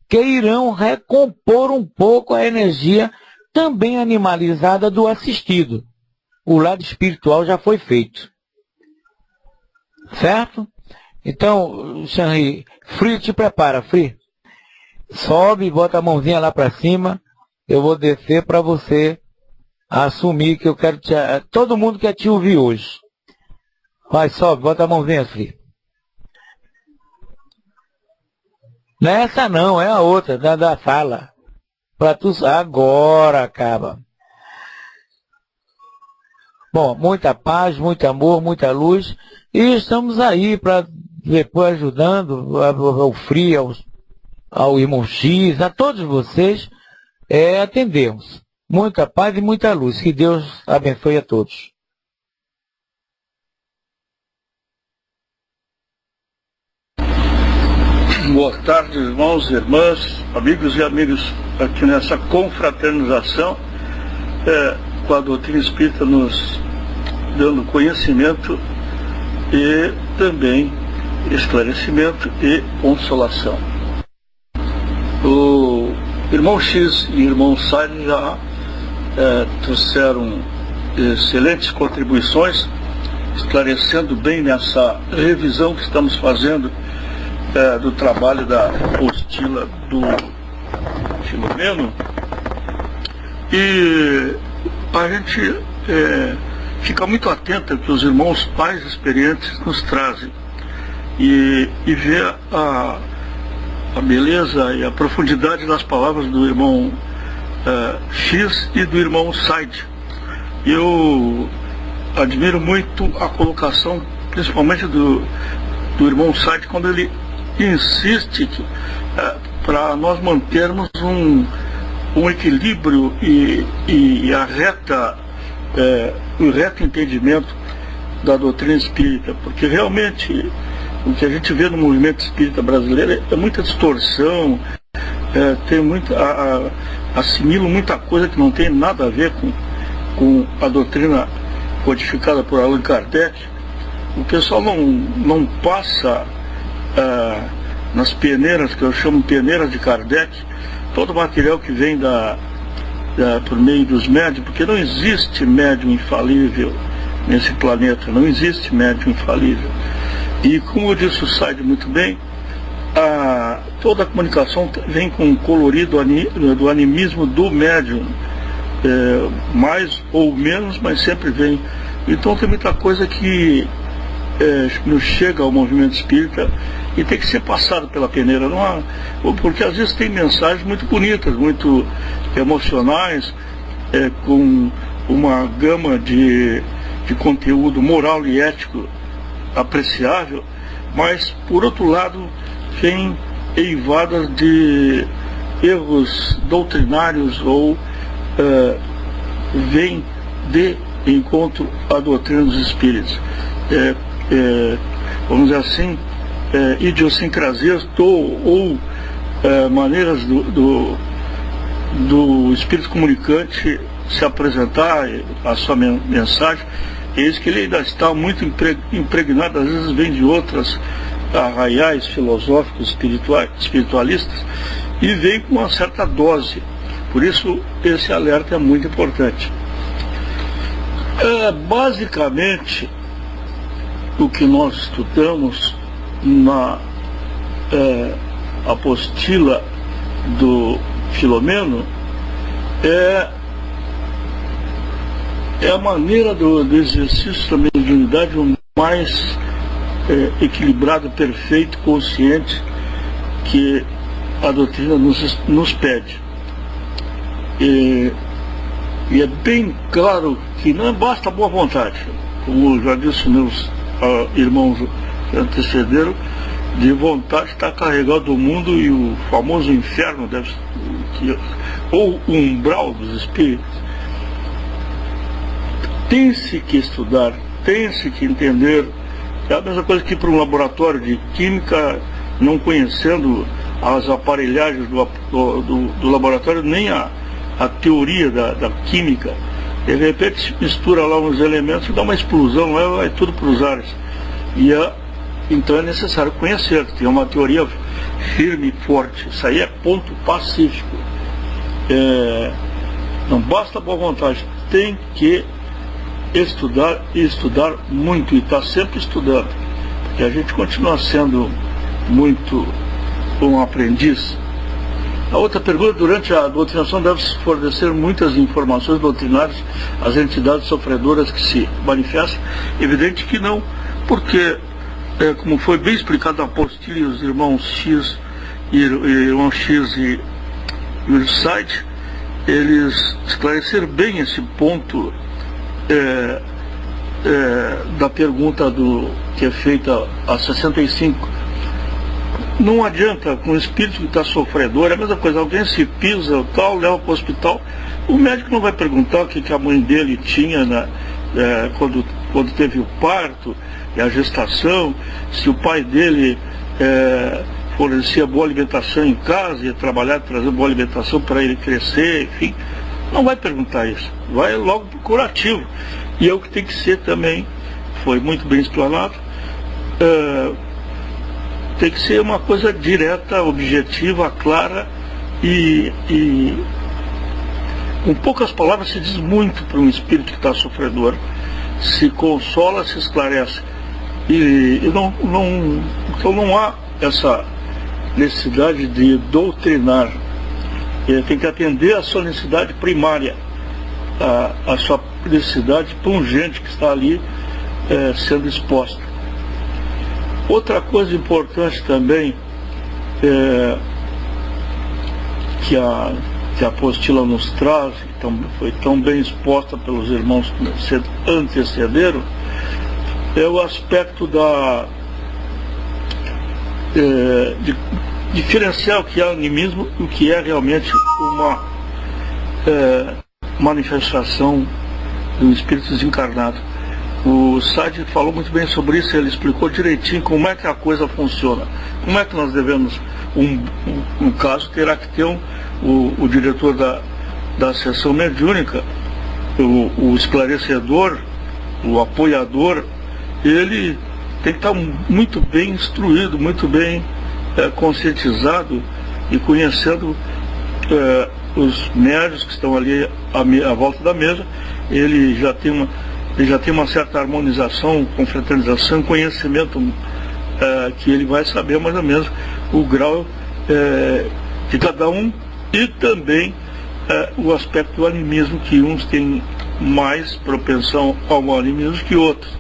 que irão recompor um pouco a energia também animalizada do assistido. O lado espiritual já foi feito. Certo? Então, Xanri, Free, te prepara, Free. Sobe, bota a mãozinha lá para cima. Eu vou descer para você assumir que eu quero te... Todo mundo quer te ouvir hoje. Vai, sobe, bota a mãozinha, Free. Não é essa não, é a outra, da sala. Para tu... Agora acaba. Bom, muita paz, muito amor, muita luz. E estamos aí para depois ajudando ao Free, ao irmão X, a todos vocês, atendermos. Muita paz e muita luz. Que Deus abençoe a todos. Boa tarde, irmãos e irmãs, amigos e amigas, aqui nessa confraternização, com a doutrina espírita nos dando conhecimento e também esclarecimento e consolação. O irmão X e o irmão Saire já trouxeram excelentes contribuições, esclarecendo bem nessa revisão que estamos fazendo do trabalho da apostila do Filomeno, e a gente fica muito atento ao que os irmãos pais experientes nos trazem. e ver a beleza e a profundidade das palavras do irmão X e do irmão Said. Eu admiro muito a colocação, principalmente do irmão Said, quando ele insiste para nós mantermos um equilíbrio e o reto entendimento da doutrina espírita, porque realmente o que a gente vê no movimento espírita brasileiro é muita distorção, tem assimila muita coisa que não tem nada a ver com a doutrina codificada por Allan Kardec. O pessoal não passa nas peneiras, que eu chamo peneiras de Kardec, todo o material que vem por meio dos médiuns, porque não existe médium infalível nesse planeta, não existe médium infalível. E como disse o Said muito bem, toda a comunicação vem com o colorido do animismo do médium, mais ou menos, mas sempre vem. Então tem muita coisa que nos chega ao movimento espírita e tem que ser passado pela peneira, porque às vezes tem mensagens muito bonitas, muito emocionais, com uma gama de conteúdo moral e ético apreciável, mas por outro lado vem eivadas de erros doutrinários ou vem de encontro à doutrina dos espíritos, vamos dizer assim, idiosincrasias ou maneiras do espírito comunicante se apresentar a sua mensagem. Eis que ele ainda está muito impregnado, às vezes vem de outras arraiais filosóficos, espiritualistas, e vem com uma certa dose. Por isso esse alerta é muito importante. Basicamente, o que nós estudamos na apostila do Filomeno é a maneira do exercício da mediunidade o mais equilibrado, perfeito, consciente que a doutrina nos pede. E é bem claro que não basta boa vontade, como já disse meus irmãos que antecederam, de vontade está carregado o mundo e o famoso inferno ou o umbral dos espíritos. Tem-se que estudar, tem-se que entender. É a mesma coisa que ir para um laboratório de química, não conhecendo as aparelhagens do laboratório, nem a teoria da química. De repente se mistura lá uns elementos e dá uma explosão, vai tudo para os ares. Então é necessário conhecer, ter uma teoria firme e forte. Isso aí é ponto pacífico. Não basta boa vontade, tem que estudar e estudar muito, e estar sempre estudando, porque a gente continua sendo muito um aprendiz. A outra pergunta: durante a doutrinação deve-se fornecer muitas informações doutrinárias às entidades sofredoras que se manifestam? Evidente que não, porque como foi bem explicado na apostila, os irmãos X e o Said, eles esclareceram bem esse ponto da pergunta que é feita a 65. Não adianta, com o espírito que está sofredor, é a mesma coisa, alguém se pisa tal, leva para o hospital, o médico não vai perguntar o que a mãe dele tinha quando teve o parto e a gestação, se o pai dele fornecia boa alimentação em casa, ia trabalhar, trazer boa alimentação para ele crescer, enfim. Não vai perguntar isso, vai logo para o curativo. E é o que tem que ser também, foi muito bem explanado. Tem que ser uma coisa direta, objetiva, clara e com poucas palavras se diz muito para um espírito que está sofredor. Se consola, se esclarece. Então não há essa necessidade de doutrinar. Tem que atender a sua necessidade primária, a sua necessidade pungente que está ali sendo exposta. Outra coisa importante também que a apostila nos traz, que foi tão bem exposta pelos irmãos que antecederam, é o aspecto da diferenciar o que é animismo e o que é realmente uma manifestação do espírito desencarnado. O Sade falou muito bem sobre isso, ele explicou direitinho como é que a coisa funciona, como é que nós devemos, no caso, terá que ter o diretor da sessão mediúnica, o esclarecedor, o apoiador, ele tem que estar muito bem instruído, muito bem conscientizado e conhecendo os médios que estão ali à volta da mesa. Ele já tem uma certa harmonização, confraternização, conhecimento que ele vai saber mais ou menos o grau de cada um, e também o aspecto do animismo, que uns têm mais propensão ao animismo que outros.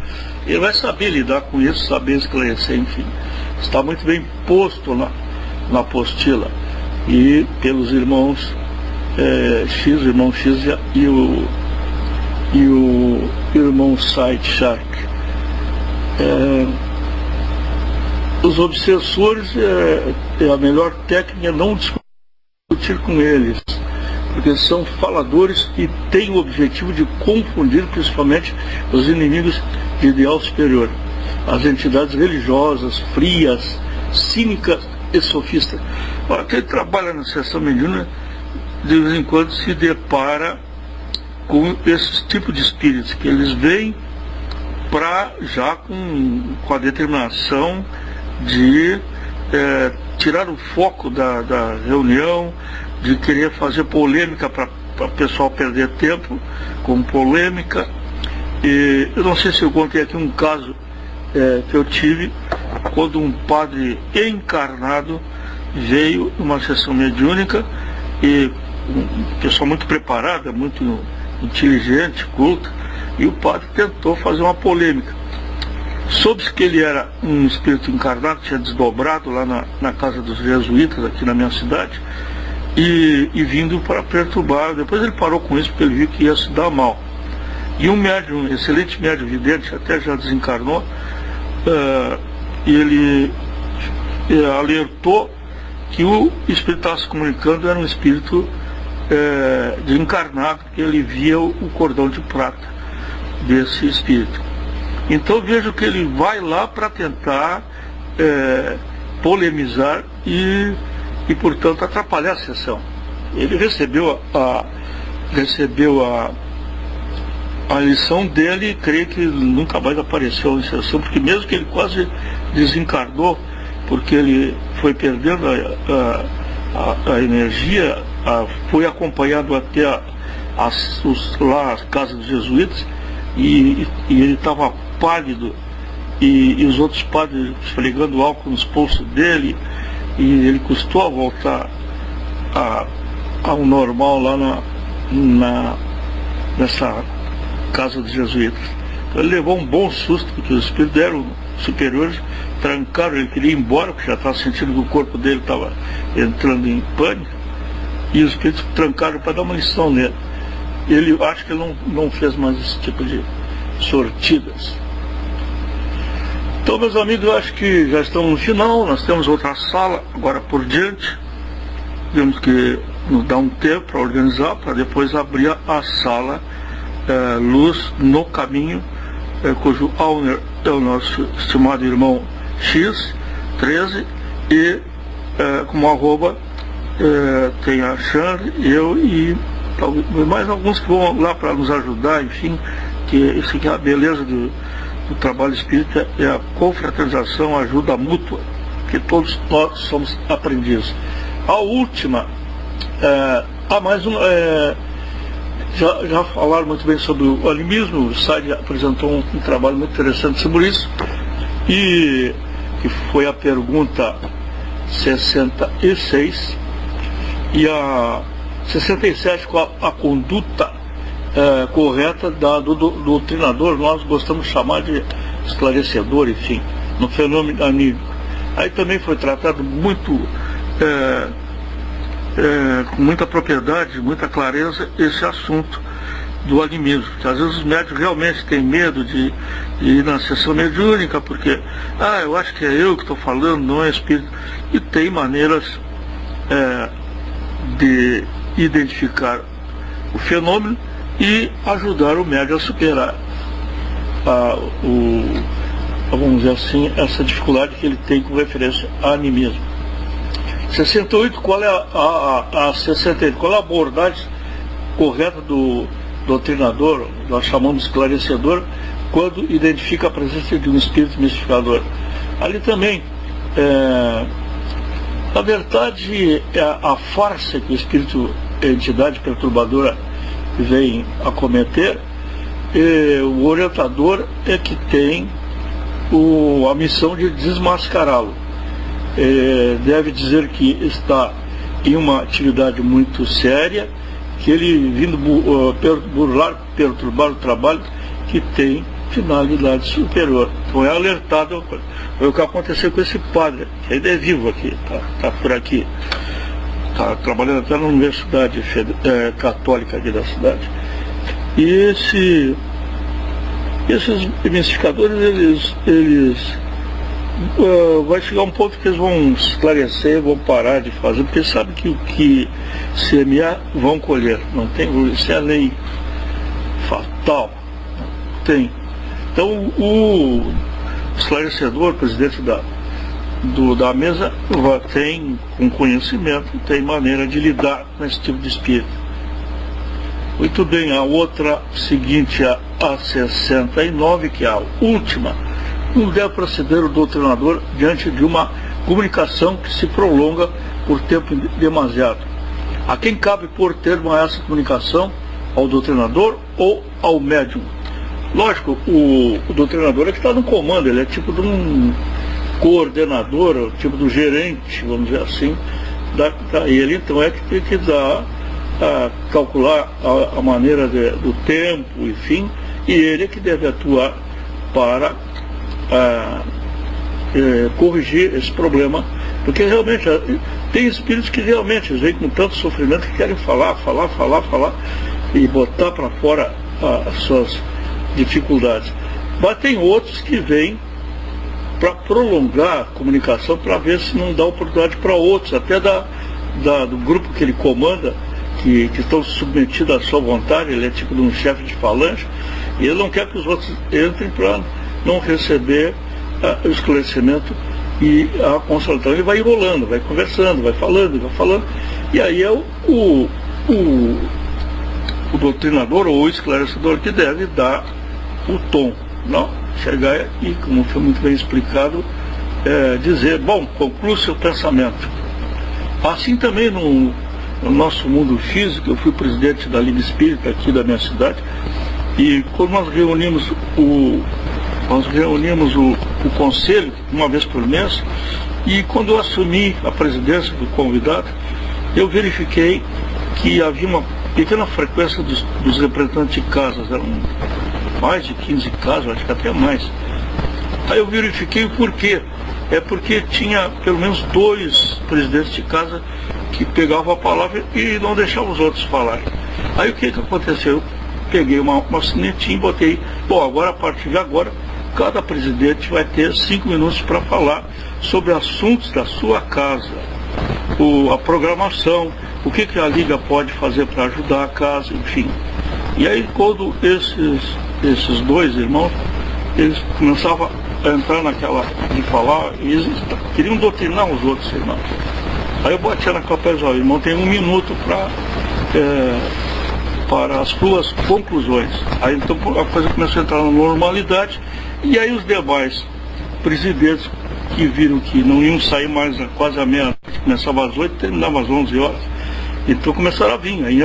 Ele vai saber lidar com isso, saber esclarecer, enfim. Está muito bem posto na apostila. E pelos irmãos X, o irmão X e o irmão Side Shark. Os obsessores, a melhor técnica é não discutir com eles, porque são faladores e têm o objetivo de confundir principalmente os inimigos de ideal superior, as entidades religiosas, frias, cínicas e sofistas. Olha, quem trabalha na sessão mediúnica de vez em quando se depara com esses tipos de espíritos, que eles vêm já com a determinação de tirar o foco da reunião, de querer fazer polêmica para o pessoal perder tempo com polêmica. E eu não sei se eu contei aqui um caso que eu tive, quando um padre encarnado veio numa sessão mediúnica, e um pessoal muito preparada, muito inteligente, culto, e o padre tentou fazer uma polêmica. Soube-se que ele era um espírito encarnado, tinha desdobrado lá na casa dos jesuítas, aqui na minha cidade, e vindo para perturbar. Depois ele parou com isso, porque ele viu que ia se dar mal. E um médium, um excelente médium vidente, até já desencarnou, ele alertou que o espírito estava se comunicando, era um espírito desencarnado, que ele via o cordão de prata desse espírito. Então vejo que ele vai lá para tentar polemizar e portanto atrapalhar a sessão. Ele recebeu a lição dele, e creio que nunca mais apareceu em sessão, porque mesmo que ele quase desencarnou, porque ele foi perdendo a energia, foi acompanhado até as casas dos jesuítas, e ele estava pálido, e os outros padres esfregando álcool nos pulsos dele, e ele custou a voltar ao normal lá nessa casa dos jesuítas. Então ele levou um bom susto, porque os espíritos eram superiores, trancaram, ele queria ir embora, porque já estava sentindo que o corpo dele estava entrando em pânico, e os espíritos trancaram para dar uma lição nele. Ele, acho que ele não fez mais esse tipo de sortidas. Então, meus amigos, eu acho que já estamos no final. Nós temos outra sala agora por diante. Temos que nos dar um tempo para organizar, para depois abrir a sala Luz no Caminho, cujo owner é o nosso estimado irmão X13, e como arroba tem a Xandre, eu e talvez mais alguns que vão lá para nos ajudar, enfim, que isso aqui é a beleza do trabalho espírita, é a confraternização, a ajuda mútua, que todos nós somos aprendizes. A última, mais uma, já falaram muito bem sobre o animismo. O Sade apresentou um trabalho muito interessante sobre isso, e que foi a pergunta 66, e a 67 com a conduta correta do doutrinador. Nós gostamos de chamar de esclarecedor, enfim. no fenômeno anímico. Aí também foi tratado muito, com muita propriedade, muita clareza, esse assunto do animismo. Porque às vezes os médicos realmente têm medo de ir na sessão mediúnica, porque, eu acho que é eu que estou falando, não é espírito. E tem maneiras de identificar o fenômeno e ajudar o médium a superar vamos dizer assim, essa dificuldade que ele tem com referência a animismo. 68, qual é a 68, qual é a abordagem correta do doutrinador, nós chamamos de esclarecedor, quando identifica a presença de um espírito mistificador? Ali também, na verdade, a farsa que o espírito, a entidade perturbadora vem a cometer, o orientador é que tem a missão de desmascará-lo. Deve dizer que está em uma atividade muito séria, que ele vindo perturbar o trabalho que tem finalidade superior. Então é alertado. Foi o que aconteceu com esse padre, que ainda é vivo aqui, tá por aqui. Está trabalhando até na Universidade Católica aqui da cidade. E esses mistificadores, eles vai chegar um ponto que eles vão esclarecer, vão parar de fazer, porque sabem que o que semear vão colher. Não tem, isso é a lei fatal. Tem. Então o esclarecedor, presidente da mesa, tem um conhecimento, tem maneira de lidar com esse tipo de espírito. Muito bem, a outra seguinte, a 69, que é a última. Não deve proceder o doutrinador diante de uma comunicação que se prolonga por tempo demasiado. A quem cabe pôr termo a essa comunicação? Ao doutrinador ou ao médium? Lógico, o doutrinador é que está no comando, ele é tipo de um coordenador, tipo do gerente, vamos dizer assim, ele então é que tem que calcular a maneira do tempo, enfim, e ele é que deve atuar para corrigir esse problema, porque realmente tem espíritos que realmente vêm com tanto sofrimento que querem falar e botar para fora as suas dificuldades. Mas tem outros que vêm para prolongar a comunicação, para ver se não dá oportunidade para outros, até do grupo que ele comanda, que estão submetidos à sua vontade. Ele é tipo de um chefe de falange, e ele não quer que os outros entrem para não receber o esclarecimento e a consultação. Ele vai enrolando, vai conversando, vai falando, e aí é o doutrinador ou o esclarecedor que deve dar o tom, não? Chegar e, como foi muito bem explicado, dizer, bom, conclua seu pensamento. Assim também no nosso mundo físico, eu fui presidente da Liga Espírita aqui da minha cidade, e quando nós reunimos o conselho uma vez por mês, e quando eu assumi a presidência do convidado, eu verifiquei que havia uma pequena frequência dos representantes de casas, eram mais de 15 casas, acho que até mais. Aí eu verifiquei o porquê. É porque tinha pelo menos 2 presidentes de casa que pegavam a palavra e não deixavam os outros falarem. Aí o que aconteceu? Eu peguei uma sinetinha e botei, bom, agora a partir de agora, cada presidente vai ter 5 minutos para falar sobre assuntos da sua casa, a programação, o que a Liga pode fazer para ajudar a casa, enfim. E aí quando esses 2 irmãos, eles começavam a entrar naquela de falar, e eles queriam doutrinar os outros irmãos. Aí eu batia na cabeça, ó, irmão, tem 1 minuto para as suas conclusões. Aí então a coisa começou a entrar na normalidade, e aí os demais presidentes que viram que não iam sair mais quase a meia-noite, começava às 8, terminava às 11 horas, então começaram a vir. Aí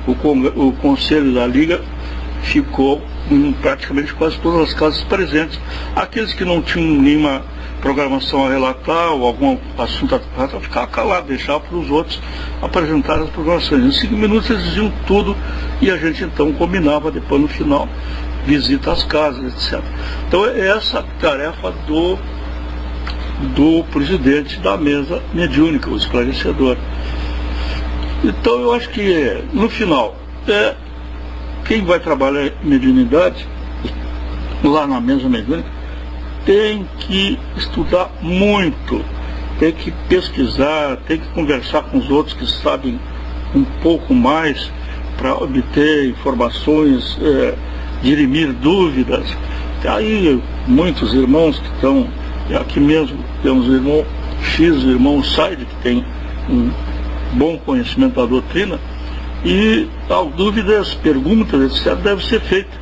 o conselho da Liga ficou em praticamente quase todas as casas presentes. Aqueles que não tinham nenhuma programação a relatar ou algum assunto a tratar, ficava calado, deixava para os outros apresentar as programações. Em 5 minutos eles diziam tudo, e a gente então combinava depois no final visita às casas, etc. Então é essa a tarefa do presidente da mesa mediúnica, o esclarecedor. Então eu acho que, no final, quem vai trabalhar mediunidade, lá na mesa mediúnica, tem que estudar muito, tem que pesquisar, tem que conversar com os outros que sabem um pouco mais para obter informações, dirimir dúvidas. Aí muitos irmãos que estão, aqui mesmo temos o irmão X, o irmão Said, que tem um bom conhecimento da doutrina, e dúvidas, perguntas, etc., devem ser feitas.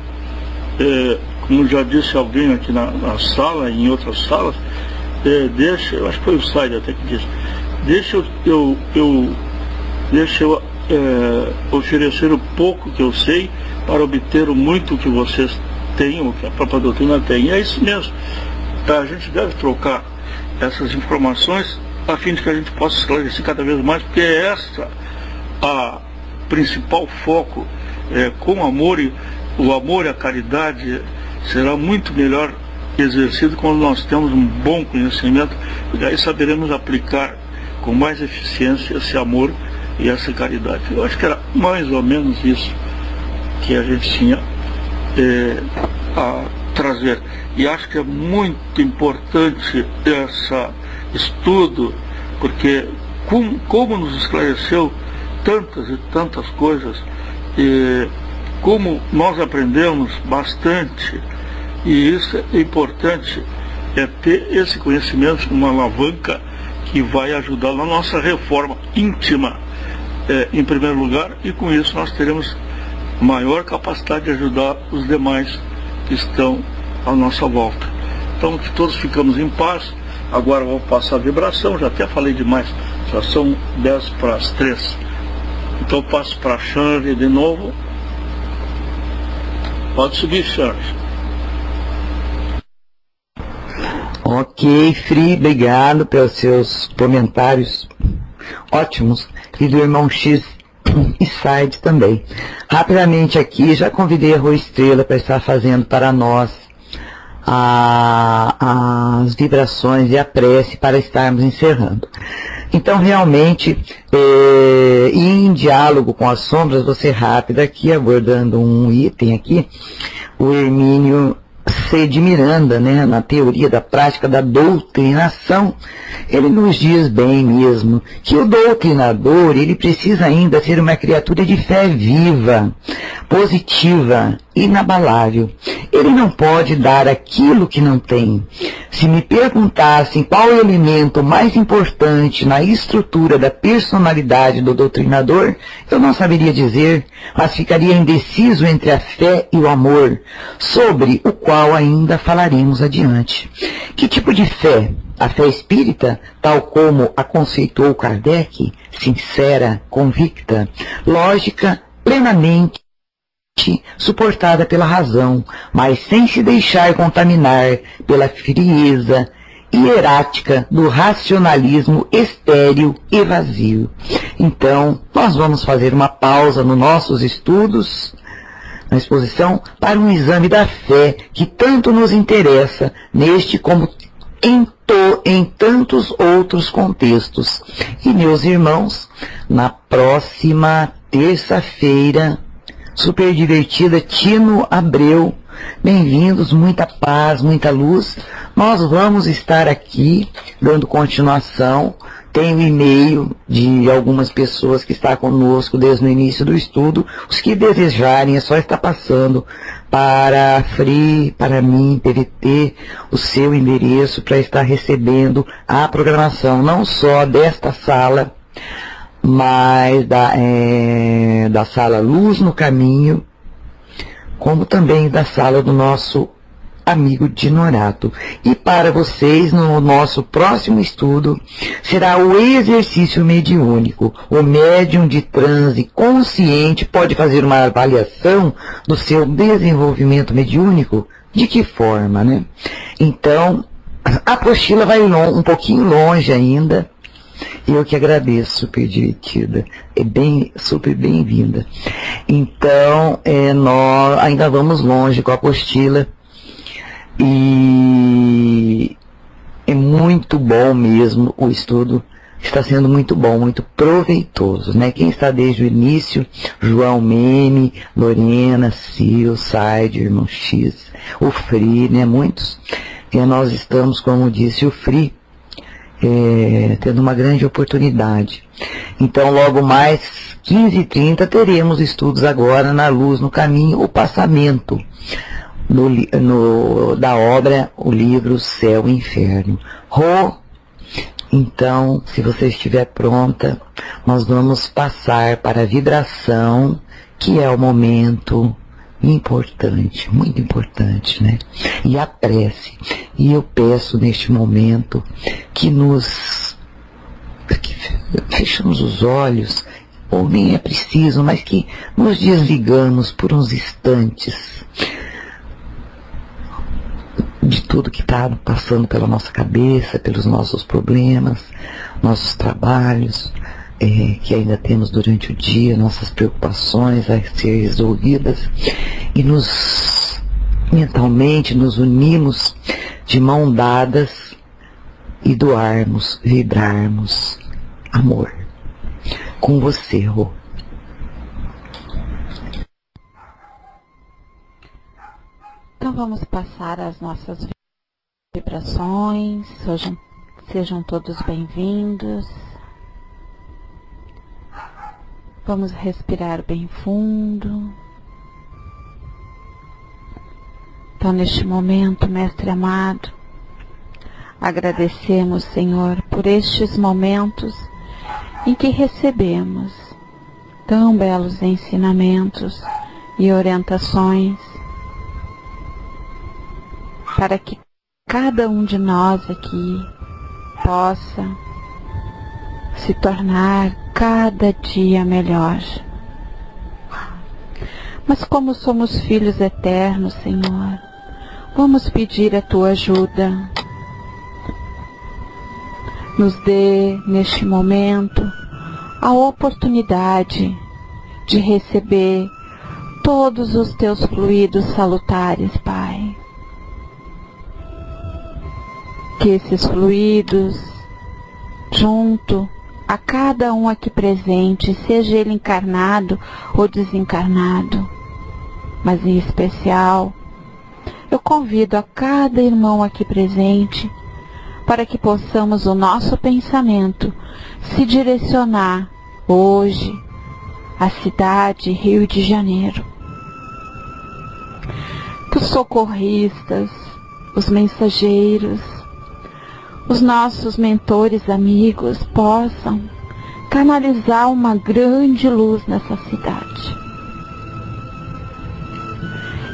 Como já disse alguém aqui na sala, em outras salas, eu acho que foi o Said até que disse, deixa eu oferecer o pouco que eu sei para obter o muito que vocês têm, o que a própria doutrina tem. E é isso mesmo. A gente deve trocar essas informações a fim de que a gente possa esclarecer cada vez mais, porque é essa a principal foco, com amor, e o amor e a caridade será muito melhor exercido quando nós temos um bom conhecimento, e daí saberemos aplicar com mais eficiência esse amor e essa caridade. Eu acho que era mais ou menos isso que a gente tinha a trazer. E acho que é muito importante esse estudo, porque como nos esclareceu tantas e tantas coisas, como nós aprendemos bastante, e isso é importante, ter esse conhecimento, uma alavanca que vai ajudar na nossa reforma íntima, em primeiro lugar, e com isso nós teremos maior capacidade de ajudar os demais que estão à nossa volta. Então, que todos ficamos em paz. Agora vou passar a vibração, já até falei demais, já são 10 para as 3. Então passo para a Xande de novo. Pode subir, Xande. Ok, Frei, obrigado pelos seus comentários ótimos. E do irmão X e Said também. Rapidamente aqui, já convidei a Rua Estrela para estar fazendo para nós as vibrações e a prece para estarmos encerrando. Então, realmente, em diálogo com as sombras, vou ser rápida aqui, abordando um item aqui, o Hermínio C. de Miranda, né, na teoria da prática da doutrinação, ele nos diz bem mesmo que o doutrinador, ele precisa ainda ser uma criatura de fé viva, positiva, inabalável. Ele não pode dar aquilo que não tem. Se me perguntassem qual é o elemento mais importante na estrutura da personalidade do doutrinador, eu não saberia dizer, mas ficaria indeciso entre a fé e o amor, sobre o qual ainda falaremos adiante. Que tipo de fé? A fé espírita, tal como a conceitou Kardec, sincera, convicta, lógica, plenamente suportada pela razão, mas sem se deixar contaminar pela frieza hierática do racionalismo estéril e vazio. Então, nós vamos fazer uma pausa nos nossos estudos, na exposição, para um exame da fé que tanto nos interessa neste como em tantos outros contextos. E, meus irmãos, na próxima terça-feira, super divertida, Tino Abreu, bem-vindos, muita paz, muita luz. Nós vamos estar aqui dando continuação. Tem um e-mail de algumas pessoas que estão conosco desde o início do estudo. Os que desejarem, é só estar passando para a Frei, para mim, PVT, o seu endereço para estar recebendo a programação, não só desta sala, mas da sala Luz no Caminho, como também da sala do nosso amigo Dinorato. E para vocês, no nosso próximo estudo, será o exercício mediúnico. O médium de transe consciente pode fazer uma avaliação do seu desenvolvimento mediúnico? De que forma, né? Então, a apostila vai um pouquinho longe ainda, Eu que agradeço, super divertida. É super bem-vinda. Então, nós ainda vamos longe com a apostila. E é muito bom mesmo o estudo. Está sendo muito bom, muito proveitoso, né? Quem está desde o início, João Mene, Lorena, Sil, Said, Irmão X, o Free, né? Muitos. E nós estamos, como disse o Free, tendo uma grande oportunidade. Então, logo mais, 15h30, teremos estudos agora na Luz no Caminho, o passamento da obra, o livro Céu e Inferno. Então, se você estiver pronta, nós vamos passar para a vibração, que é o momento importante, muito importante, né? E a prece. E eu peço neste momento que fechamos os olhos, ou nem é preciso, mas que nos desligamos por uns instantes de tudo que está passando pela nossa cabeça, pelos nossos problemas, nossos trabalhos, que ainda temos durante o dia, nossas preocupações a ser resolvidas, e mentalmente nos unimos de mão dadas e doarmos, vibrarmos amor com você, Rô. Então vamos passar as nossas vibrações, sejam todos bem-vindos. Vamos respirar bem fundo. Então, neste momento, Mestre amado, agradecemos, Senhor, por estes momentos em que recebemos tão belos ensinamentos e orientações, para que cada um de nós aqui possa se tornar cada dia melhor. Mas como somos filhos eternos, Senhor, vamos pedir a Tua ajuda. Nos dê, neste momento, a oportunidade de receber todos os Teus fluidos salutares, Pai. Que esses fluidos, junto a cada um aqui presente, seja ele encarnado ou desencarnado, mas em especial, eu convido a cada irmão aqui presente para que possamos o nosso pensamento se direcionar hoje à cidade Rio de Janeiro. Que os socorristas, os mensageiros, os nossos mentores amigos possam canalizar uma grande luz nessa cidade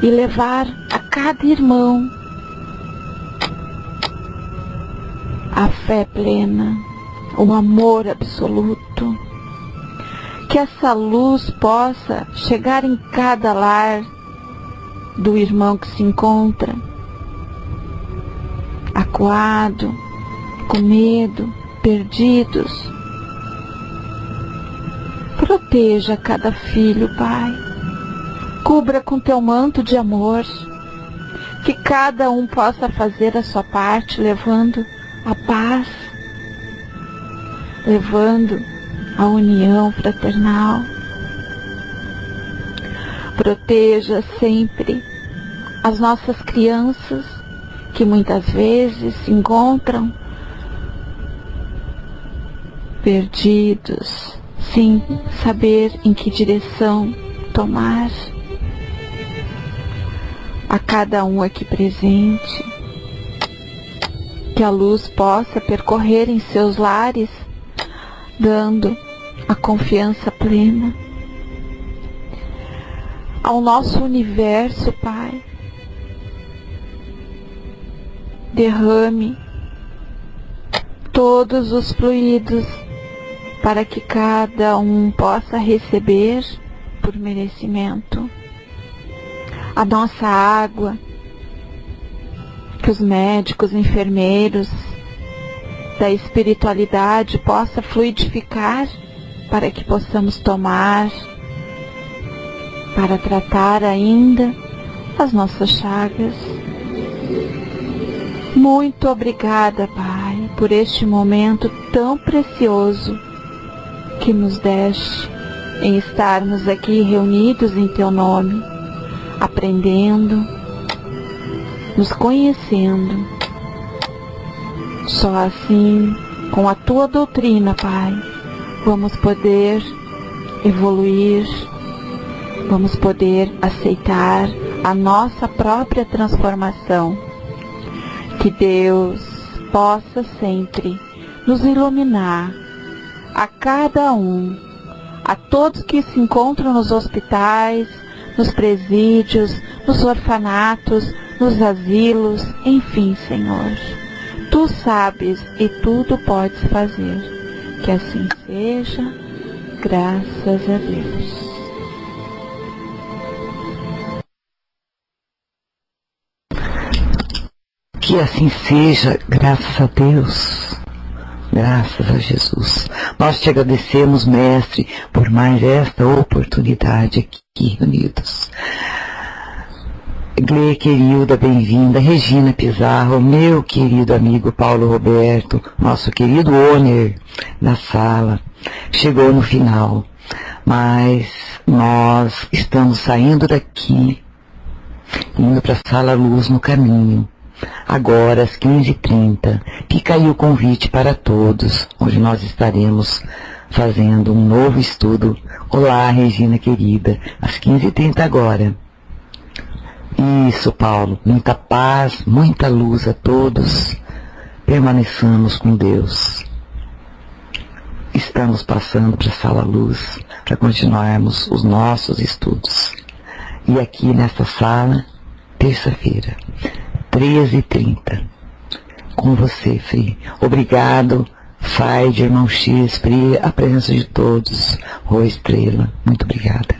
e levar a cada irmão a fé plena, o amor absoluto. Que essa luz possa chegar em cada lar do irmão que se encontra acuado, com medo, perdidos. Proteja cada filho, Pai. Cubra com Teu manto de amor. Que cada um possa fazer a sua parte, levando a paz, levando a união fraternal. Proteja sempre as nossas crianças, que muitas vezes se encontram perdidos, sem saber em que direção tomar. A cada um aqui presente, que a luz possa percorrer em seus lares, dando a confiança plena ao nosso universo, Pai. Derrame todos os fluidos para que cada um possa receber por merecimento a nossa água, que os médicos, enfermeiros da espiritualidade possa fluidificar para que possamos tomar, para tratar ainda as nossas chagas. Muito obrigada, Pai, por este momento tão precioso que nos deste em estarmos aqui reunidos em Teu nome, aprendendo, nos conhecendo. Só assim, com a Tua doutrina, Pai, vamos poder evoluir, vamos poder aceitar a nossa própria transformação. Que Deus possa sempre nos iluminar, a cada um, a todos que se encontram nos hospitais, nos presídios, nos orfanatos, nos asilos, enfim, Senhor. Tu sabes e tudo podes fazer. Que assim seja, graças a Deus. Que assim seja, graças a Deus, graças a Jesus. Nós te agradecemos, Mestre, por mais esta oportunidade aqui reunidos. Glê, querida, bem-vinda. Regina Pizarro, meu querido amigo Paulo Roberto, nosso querido Oner da sala, chegou no final, mas nós estamos saindo daqui, indo para a Sala Luz no caminho. Agora, às 15h30, fica aí o convite para todos, onde nós estaremos fazendo um novo estudo. Olá, Regina querida, às 15h30 agora. Isso, Paulo, muita paz, muita luz a todos. Permaneçamos com Deus. Estamos passando para a Sala Luz para continuarmos os nossos estudos. E aqui nesta sala, terça-feira, 13h30, com você, Fri. Obrigado, Faide, irmão X, Fri, a presença de todos. Rô Estrela, muito obrigada.